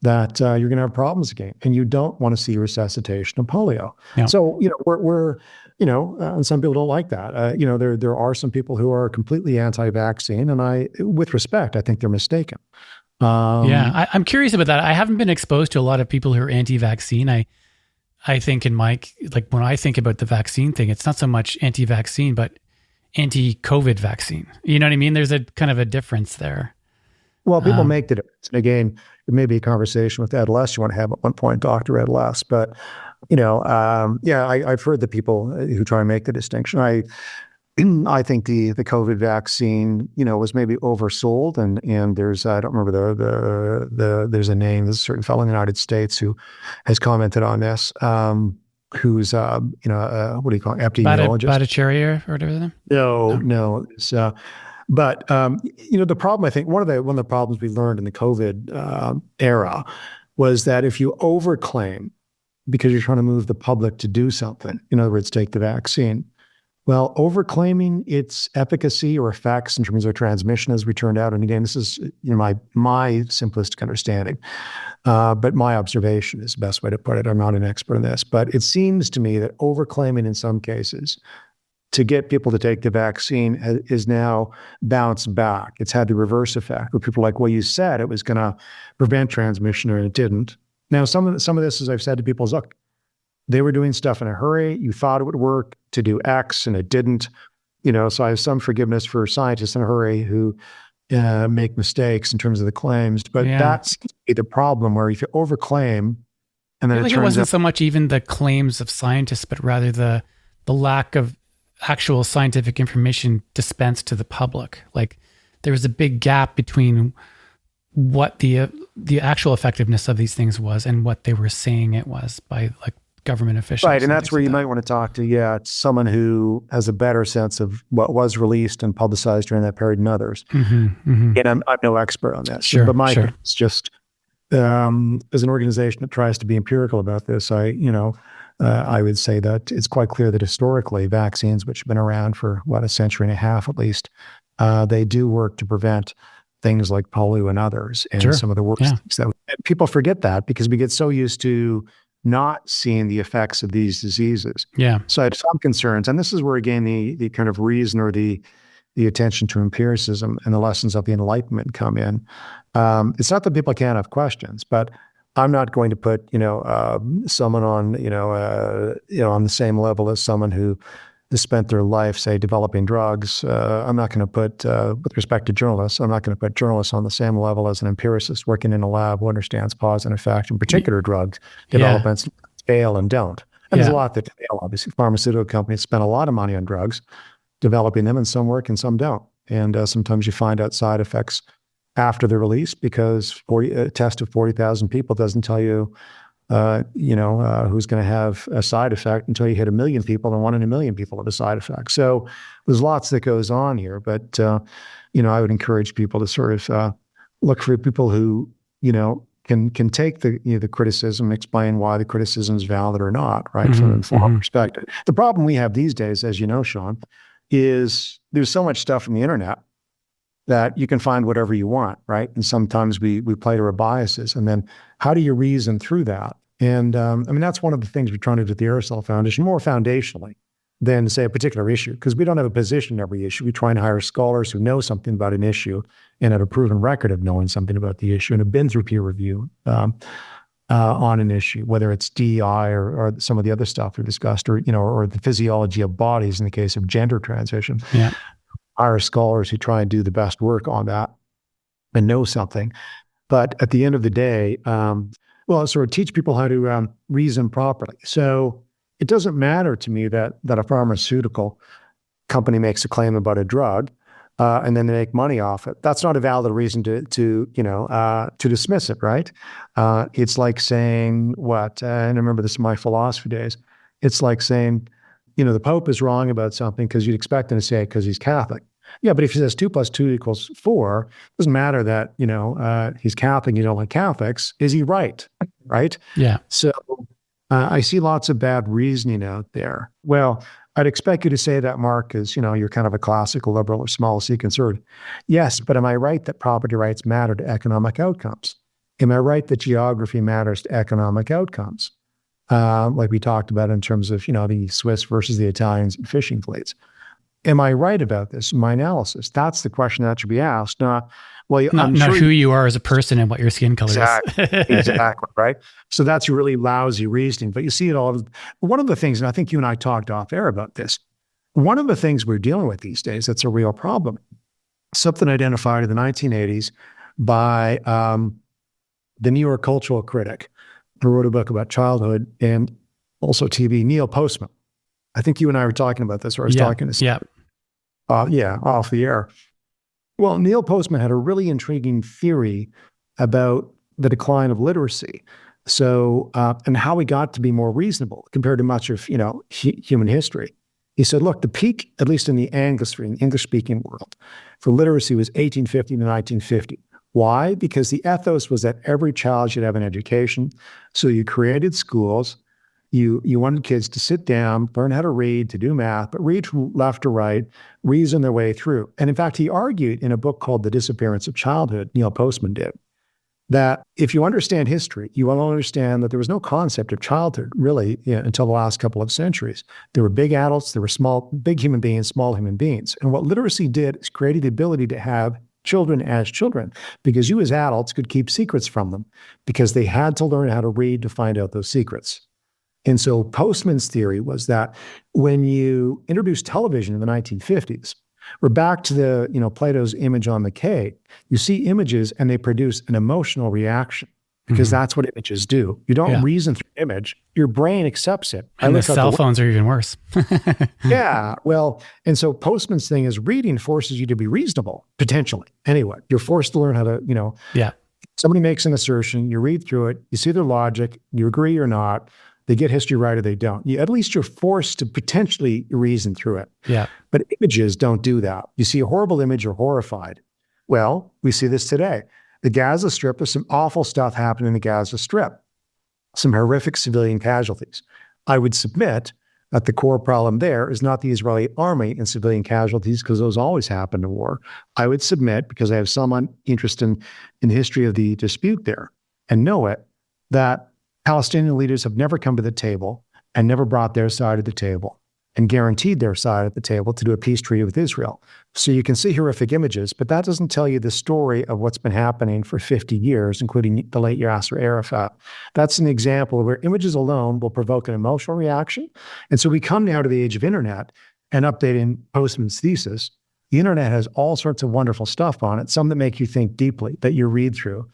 that you're going to have problems again, and you don't want to see resuscitation of polio. Yeah. So, we're and some people don't like that. There are some people who are completely anti-vaccine, and with respect, I think they're mistaken. I'm curious about that. I haven't been exposed to a lot of people who are anti-vaccine. I think when I think about the vaccine thing, it's not so much anti-vaccine, but anti-COVID vaccine. You know what I mean? There's a kind of a difference there. Well, people make the difference. And again, it may be a conversation with Ed Less you want to have at one point, Dr. Ed Less. But, I've heard the people who try and make the distinction. I think the COVID vaccine, was maybe oversold. And there's, I don't remember there's a name, there's a certain fellow in the United States who has commented on this, who's, what do you call it? Epidemiologist? Bhattacharya or whatever? No. It's, but the problem, I think, one of the problems we learned in the COVID era was that if you overclaim because you're trying to move the public to do something, in other words, take the vaccine, well, overclaiming its efficacy or effects in terms of transmission, as we turned out, and again, this is my simplistic understanding, but my observation is the best way to put it. I'm not an expert in this, but it seems to me that overclaiming in some cases to get people to take the vaccine is now bounced back. It's had the reverse effect where people are like, well, you said it was going to prevent transmission and it didn't. Now, some of this, as I've said to people, is, look, they were doing stuff in a hurry. You thought it would work to do X and it didn't. So I have some forgiveness for scientists in a hurry who make mistakes in terms of the claims. But that's the problem where if you overclaim and then it wasn't so much even the claims of scientists, but rather the lack of actual scientific information dispensed to the public. Like there was a big gap between what the actual effectiveness of these things was and what they were saying it was by like government officials. Right, and that's where you might want to talk to, someone who has a better sense of what was released and publicized during that period than others. Mm-hmm, mm-hmm. And I'm no expert on that. Sure, but it's just, as an organization that tries to be empirical about this, I would say that it's quite clear that historically vaccines, which have been around for a century and a half at least, they do work to prevent things like polio and others, and some of the worst things that people forget that because we get so used to not seeing the effects of these diseases. Yeah. So I had some concerns, and this is where again the kind of reason or the attention to empiricism and the lessons of the Enlightenment come in. It's not that people can't have questions, but I'm not going to put someone on on the same level as someone who spent their life, say, developing drugs. I'm not going to put, with respect to journalists, I'm not going to put journalists on the same level as an empiricist working in a lab who understands cause and effect, in particular drug developments fail and don't. And there's a lot that fail, obviously. Pharmaceutical companies spend a lot of money on drugs, developing them, and some work and some don't. And sometimes you find out side effects after the release because a test of 40,000 people doesn't tell you, who's going to have a side effect until you hit 1 million people, and 1 in 1 million people have a side effect. So there's lots that goes on here. But, I would encourage people to sort of look for people who, can take the criticism, explain why the criticism is valid or not, right, from an informed perspective. The problem we have these days, as you know, Sean, is there's so much stuff on the internet that you can find whatever you want, right? And sometimes we play to our biases. And then how do you reason through that? And that's one of the things we're trying to do at the Aristotle Foundation, more foundationally than, say, a particular issue, because we don't have a position in every issue. We try and hire scholars who know something about an issue and have a proven record of knowing something about the issue and have been through peer review on an issue, whether it's DEI or some of the other stuff we discussed, or the physiology of bodies in the case of gender transition. Yeah. Hire scholars who try and do the best work on that and know something. But at the end of the day, sort of teach people how to reason properly. So it doesn't matter to me that a pharmaceutical company makes a claim about a drug and then they make money off it. That's not a valid reason to dismiss it, right? It's like saying what? And I remember this in my philosophy days. It's like saying, the Pope is wrong about something because you'd expect him to say it because he's Catholic. Yeah, but if he says 2 + 2 = 4, it doesn't matter that, he's Catholic, you don't like Catholics. Is he right? Right? Yeah. So I see lots of bad reasoning out there. Well, I'd expect you to say that, Mark, because, you're kind of a classical liberal or small c conservative. Yes, but am I right that property rights matter to economic outcomes? Am I right that geography matters to economic outcomes? Like we talked about in terms of, the Swiss versus the Italians and fishing fleets. Am I right about this in my analysis? That's the question that should be asked. Not who you are as a person and what your skin color is. Exactly, right? So that's really lousy reasoning. But you see it all. One of the things, and I think you and I talked off air about this, one of the things we're dealing with these days that's a real problem, something identified in the 1980s by the New York cultural critic who wrote a book about childhood and also TV, Neil Postman. I think you and I were talking about this, or I was talking to off the air. Well, Neil Postman had a really intriguing theory about the decline of literacy. So, and how we got to be more reasonable compared to much of, human history. He said, look, the peak, at least in the Anglosphere, English-speaking world, for literacy was 1850 to 1950. Why? Because the ethos was that every child should have an education. So you created schools. You wanted kids to sit down, learn how to read, to do math, but read from left to right, reason their way through. And in fact, he argued in a book called The Disappearance of Childhood, Neil Postman did, that if you understand history, you will understand that there was no concept of childhood really until the last couple of centuries. There were big adults, there were big human beings, small human beings. And what literacy did is created the ability to have children as children, because you as adults could keep secrets from them because they had to learn how to read to find out those secrets. And so Postman's theory was that when you introduce television in the 1950s, we're back to the, Plato's image on the cave. You see images and they produce an emotional reaction because that's what images do. You don't reason through image. Your brain accepts it. And the cell phones are even worse. And so Postman's thing is reading forces you to be reasonable, potentially. Anyway, you're forced to learn how to, somebody makes an assertion, you read through it, you see their logic, you agree or not. They get history right or they don't. At least you're forced to potentially reason through it. Yeah. But images don't do that. You see a horrible image, you're horrified. Well, we see this today. The Gaza Strip, there's some awful stuff happening in the Gaza Strip. Some horrific civilian casualties. I would submit that the core problem there is not the Israeli army and civilian casualties, because those always happen in war. I would submit, because I have some interest in the history of the dispute there and know it, that Palestinian leaders have never come to the table and never brought their side of the table and guaranteed their side at the table to do a peace treaty with Israel. So you can see horrific images, but that doesn't tell you the story of what's been happening for 50 years, including the late Yasser Arafat. That's an example where images alone will provoke an emotional reaction. And so we come now to the age of internet, and updating Postman's thesis, the internet has all sorts of wonderful stuff on it, some that make you think deeply, that you read through.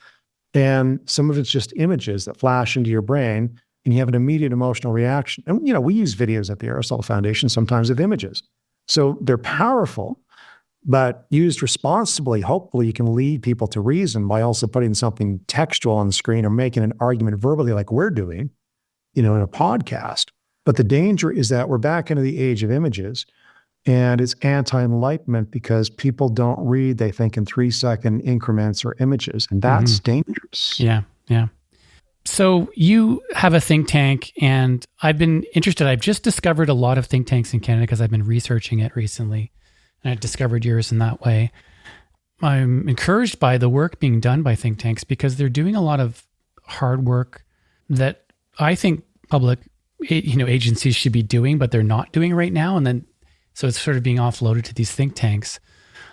And some of it's just images that flash into your brain and you have an immediate emotional reaction. And, we use videos at the Aristotle Foundation sometimes with images. So they're powerful, but used responsibly, hopefully you can lead people to reason by also putting something textual on the screen or making an argument verbally like we're doing, in a podcast. But the danger is that we're back into the age of images, and it's anti-enlightenment because people don't read, they think in 3-second increments or images, and that's dangerous. Yeah, yeah. So you have a think tank, and I've been interested. I've just discovered a lot of think tanks in Canada because I've been researching it recently, and I discovered yours in that way. I'm encouraged by the work being done by think tanks because they're doing a lot of hard work that I think public, agencies should be doing, but they're not doing right now. And then, so it's sort of being offloaded to these think tanks.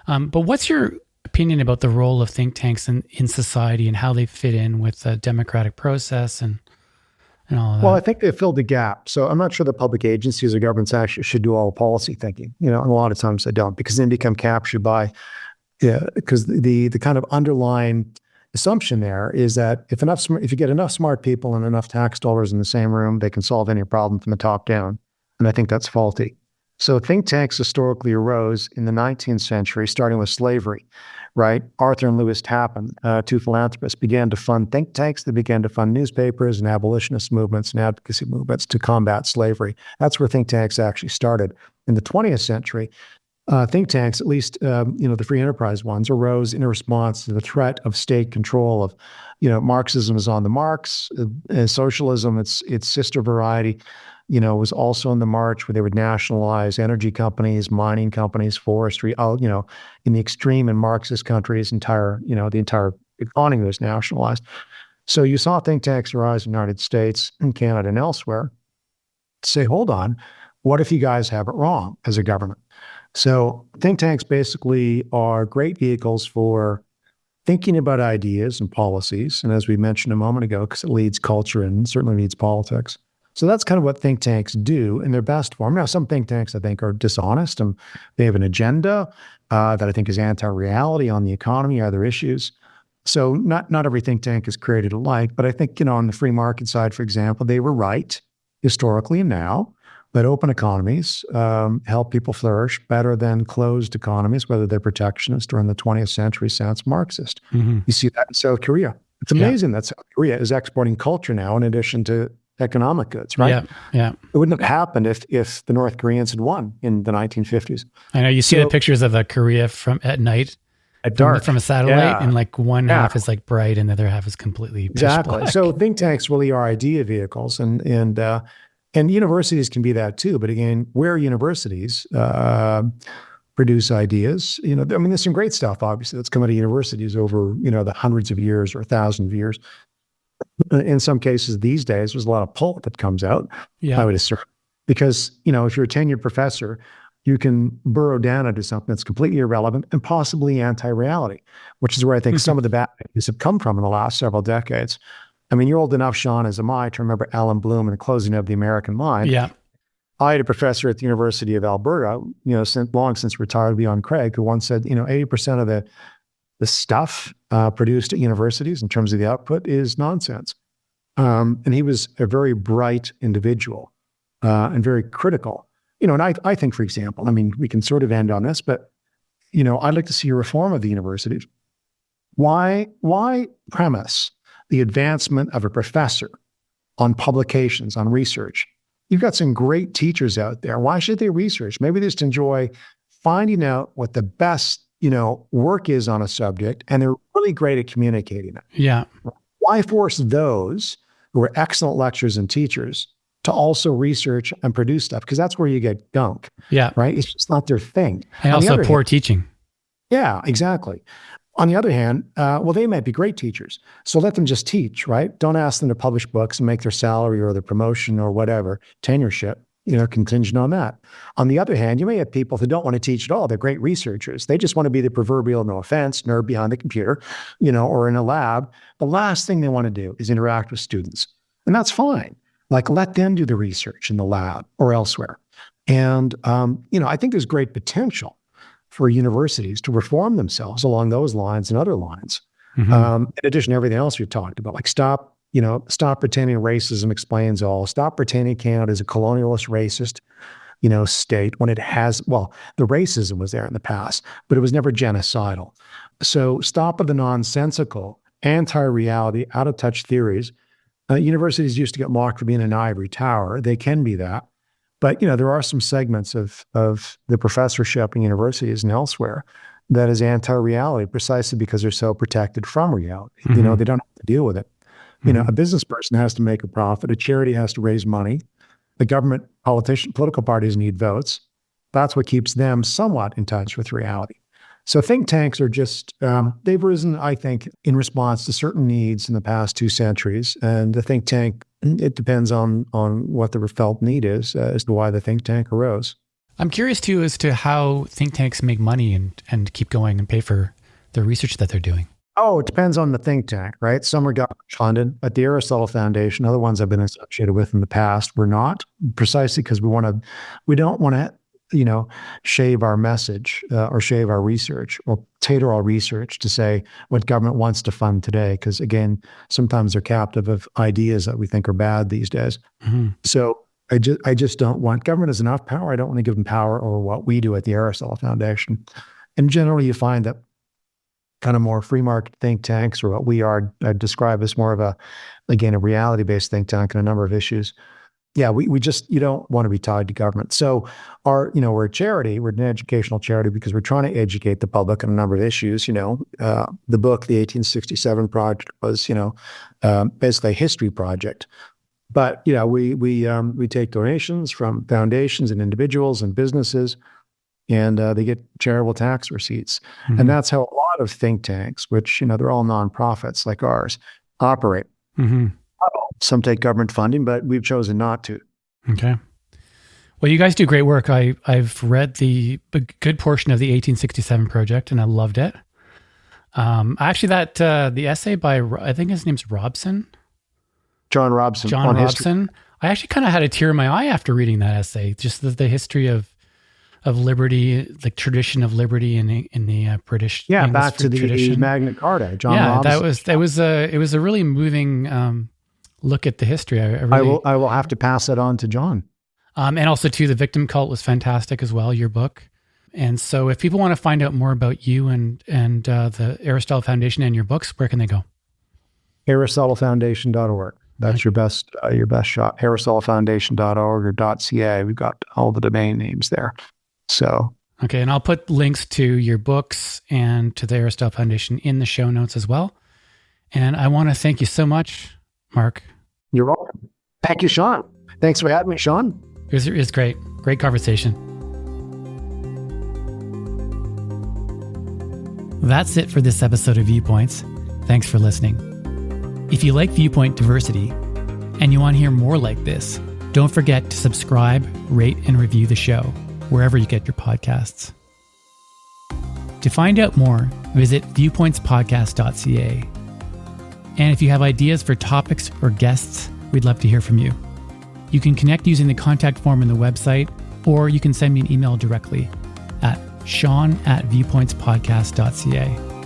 But what's your opinion about the role of think tanks in society and how they fit in with the democratic process and all of that? Well, I think they filled the gap. So I'm not sure the public agencies or governments actually should do all the policy thinking, and a lot of times they don't, because then become captured by, because the kind of underlying assumption there is that if you get enough smart people and enough tax dollars in the same room, they can solve any problem from the top down. And I think that's faulty. So think tanks historically arose in the 19th century, starting with slavery, right? Arthur and Lewis Tappan, two philanthropists, began to fund think tanks. They began to fund newspapers and abolitionist movements and advocacy movements to combat slavery. That's where think tanks actually started. In the 20th century, think tanks, at least the free enterprise ones, arose in response to the threat of state control of, Marxism is on the marks, socialism, its sister variety, was also in the march, where they would nationalize energy companies, mining companies, forestry, in the extreme in Marxist countries, the entire economy was nationalized. So you saw think tanks arise in the United States, in Canada, and elsewhere, to say, hold on, what if you guys have it wrong as a government? So think tanks basically are great vehicles for thinking about ideas and policies. And as we mentioned a moment ago, because it leads culture and certainly leads politics. So that's kind of what think tanks do in their best form. Now, some think tanks, I think, are dishonest, and they have an agenda that I think is anti-reality on the economy, other issues. So not every think tank is created alike, but I think, on the free market side, for example, they were right historically and now. But open economies help people flourish better than closed economies, whether they're protectionist or in the 20th century sounds Marxist. You see that in South Korea. It's amazing that South Korea is exporting culture now in addition to economic goods, right? Yeah. It wouldn't have happened if the North Koreans had won in the 1950s. I know you see the pictures of Korea from at night, at dark, from a satellite, and like one half is like bright and the other half is completely pitch black. So think tanks really are idea vehicles, and universities can be that too. But again, where universities produce ideas, there's some great stuff, obviously, that's come out of universities over, the hundreds of years or 1,000 of years. In some cases these days, there's a lot of pulp that comes out, I would assume. Because, if you're a tenured professor, you can burrow down into something that's completely irrelevant and possibly anti-reality, which is where I think some of the bad ideas have come from in the last several decades. I mean, you're old enough, Sean, as am I, to remember Alan Bloom and the closing of the American Mind. Yeah. I had a professor at the University of Alberta, long since retired, Leon Craig, who once said, 80% of the stuff produced at universities in terms of the output is nonsense. And he was a very bright individual and very critical. And I think, for example, we can sort of end on this, but, I'd like to see a reform of the universities. Why premise the advancement of a professor on publications, on research? You've got some great teachers out there. Why should they research? Maybe they just enjoy finding out what the best, work is on a subject, and they're really great at communicating it. Yeah. Why force those who are excellent lecturers and teachers to also research and produce stuff? Because that's where you get gunk. Yeah. Right? It's just not their thing. And also poor teaching. Yeah, exactly. On the other hand, they might be great teachers. So let them just teach, right? Don't ask them to publish books and make their salary or their promotion or whatever, tenureship, contingent on that. On the other hand, you may have people who don't want to teach at all. They're great researchers. They just want to be the proverbial, no offense, nerd behind the computer, or in a lab. The last thing they want to do is interact with students. And that's fine. Like, let them do the research in the lab or elsewhere. And, I think there's great potential for universities to reform themselves along those lines and other lines. In addition to everything else we've talked about, like stop pretending racism explains all. Stop pretending Canada is a colonialist, racist, state when it has, the racism was there in the past, but it was never genocidal. So stop with the nonsensical, anti-reality, out-of-touch theories. Universities used to get mocked for being an ivory tower. They can be that. But, there are some segments of the professorship in universities and elsewhere that is anti-reality precisely because they're so protected from reality. They don't have to deal with it. A business person has to make a profit. A charity has to raise money. The government, political parties need votes. That's what keeps them somewhat in touch with reality. So think tanks are just, they've risen, I think, in response to certain needs in the past 2 centuries. And the think tank, it depends on what the felt need is as to why the think tank arose. I'm curious, too, as to how think tanks make money and keep going and pay for the research that they're doing. Oh, it depends on the think tank, right? Some are government funded at the Aristotle Foundation. Other ones I've been associated with in the past were not, precisely because we don't want to, shave our message or shave our research or tailor our research to say what government wants to fund today. Because again, sometimes they're captive of ideas that we think are bad these days. So I just don't want, government has enough power. I don't want to give them power over what we do at the Aristotle Foundation. And generally you find that kind of more free market think tanks, or what we are, I describe as more of a reality-based think tank on a number of issues. Yeah, you don't want to be tied to government. So we're a charity, we're an educational charity because we're trying to educate the public on a number of issues. The book, the 1867 Project, was, basically a history project. But, we take donations from foundations and individuals and businesses, and they get charitable tax receipts. And that's how a lot of think tanks, which, they're all nonprofits like ours, operate. Some take government funding, but we've chosen not to. Okay. Well, you guys do great work. I've read a good portion of the 1867 Project, and I loved it. Actually, the essay by, I think his name's Robson. John Robson. John Robson. I actually kind of had a tear in my eye after reading that essay. Just the history of liberty, the tradition of liberty in the British. Yeah, English back to the tradition. Magna Carta. John Robson. It was a really moving look at the history. I will have to pass that on to John. And also too, the victim cult was fantastic as well, your book. And so if people want to find out more about you and the Aristotle Foundation and your books, where can they go? AristotleFoundation.org. That's your best shot. AristotleFoundation.org or .ca. We've got all the domain names there. So. Okay. And I'll put links to your books and to the Aristotle Foundation in the show notes as well. And I want to thank you so much, Mark. You're welcome. Thank you, Sean. Thanks for having me, Sean. It was great. Great conversation. That's it for this episode of Viewpoints. Thanks for listening. If you like viewpoint diversity and you want to hear more like this, don't forget to subscribe, rate, and review the show wherever you get your podcasts. To find out more, visit viewpointspodcast.ca. And if you have ideas for topics or guests, we'd love to hear from you. You can connect using the contact form in the website, or you can send me an email directly at sean@viewpointspodcast.ca.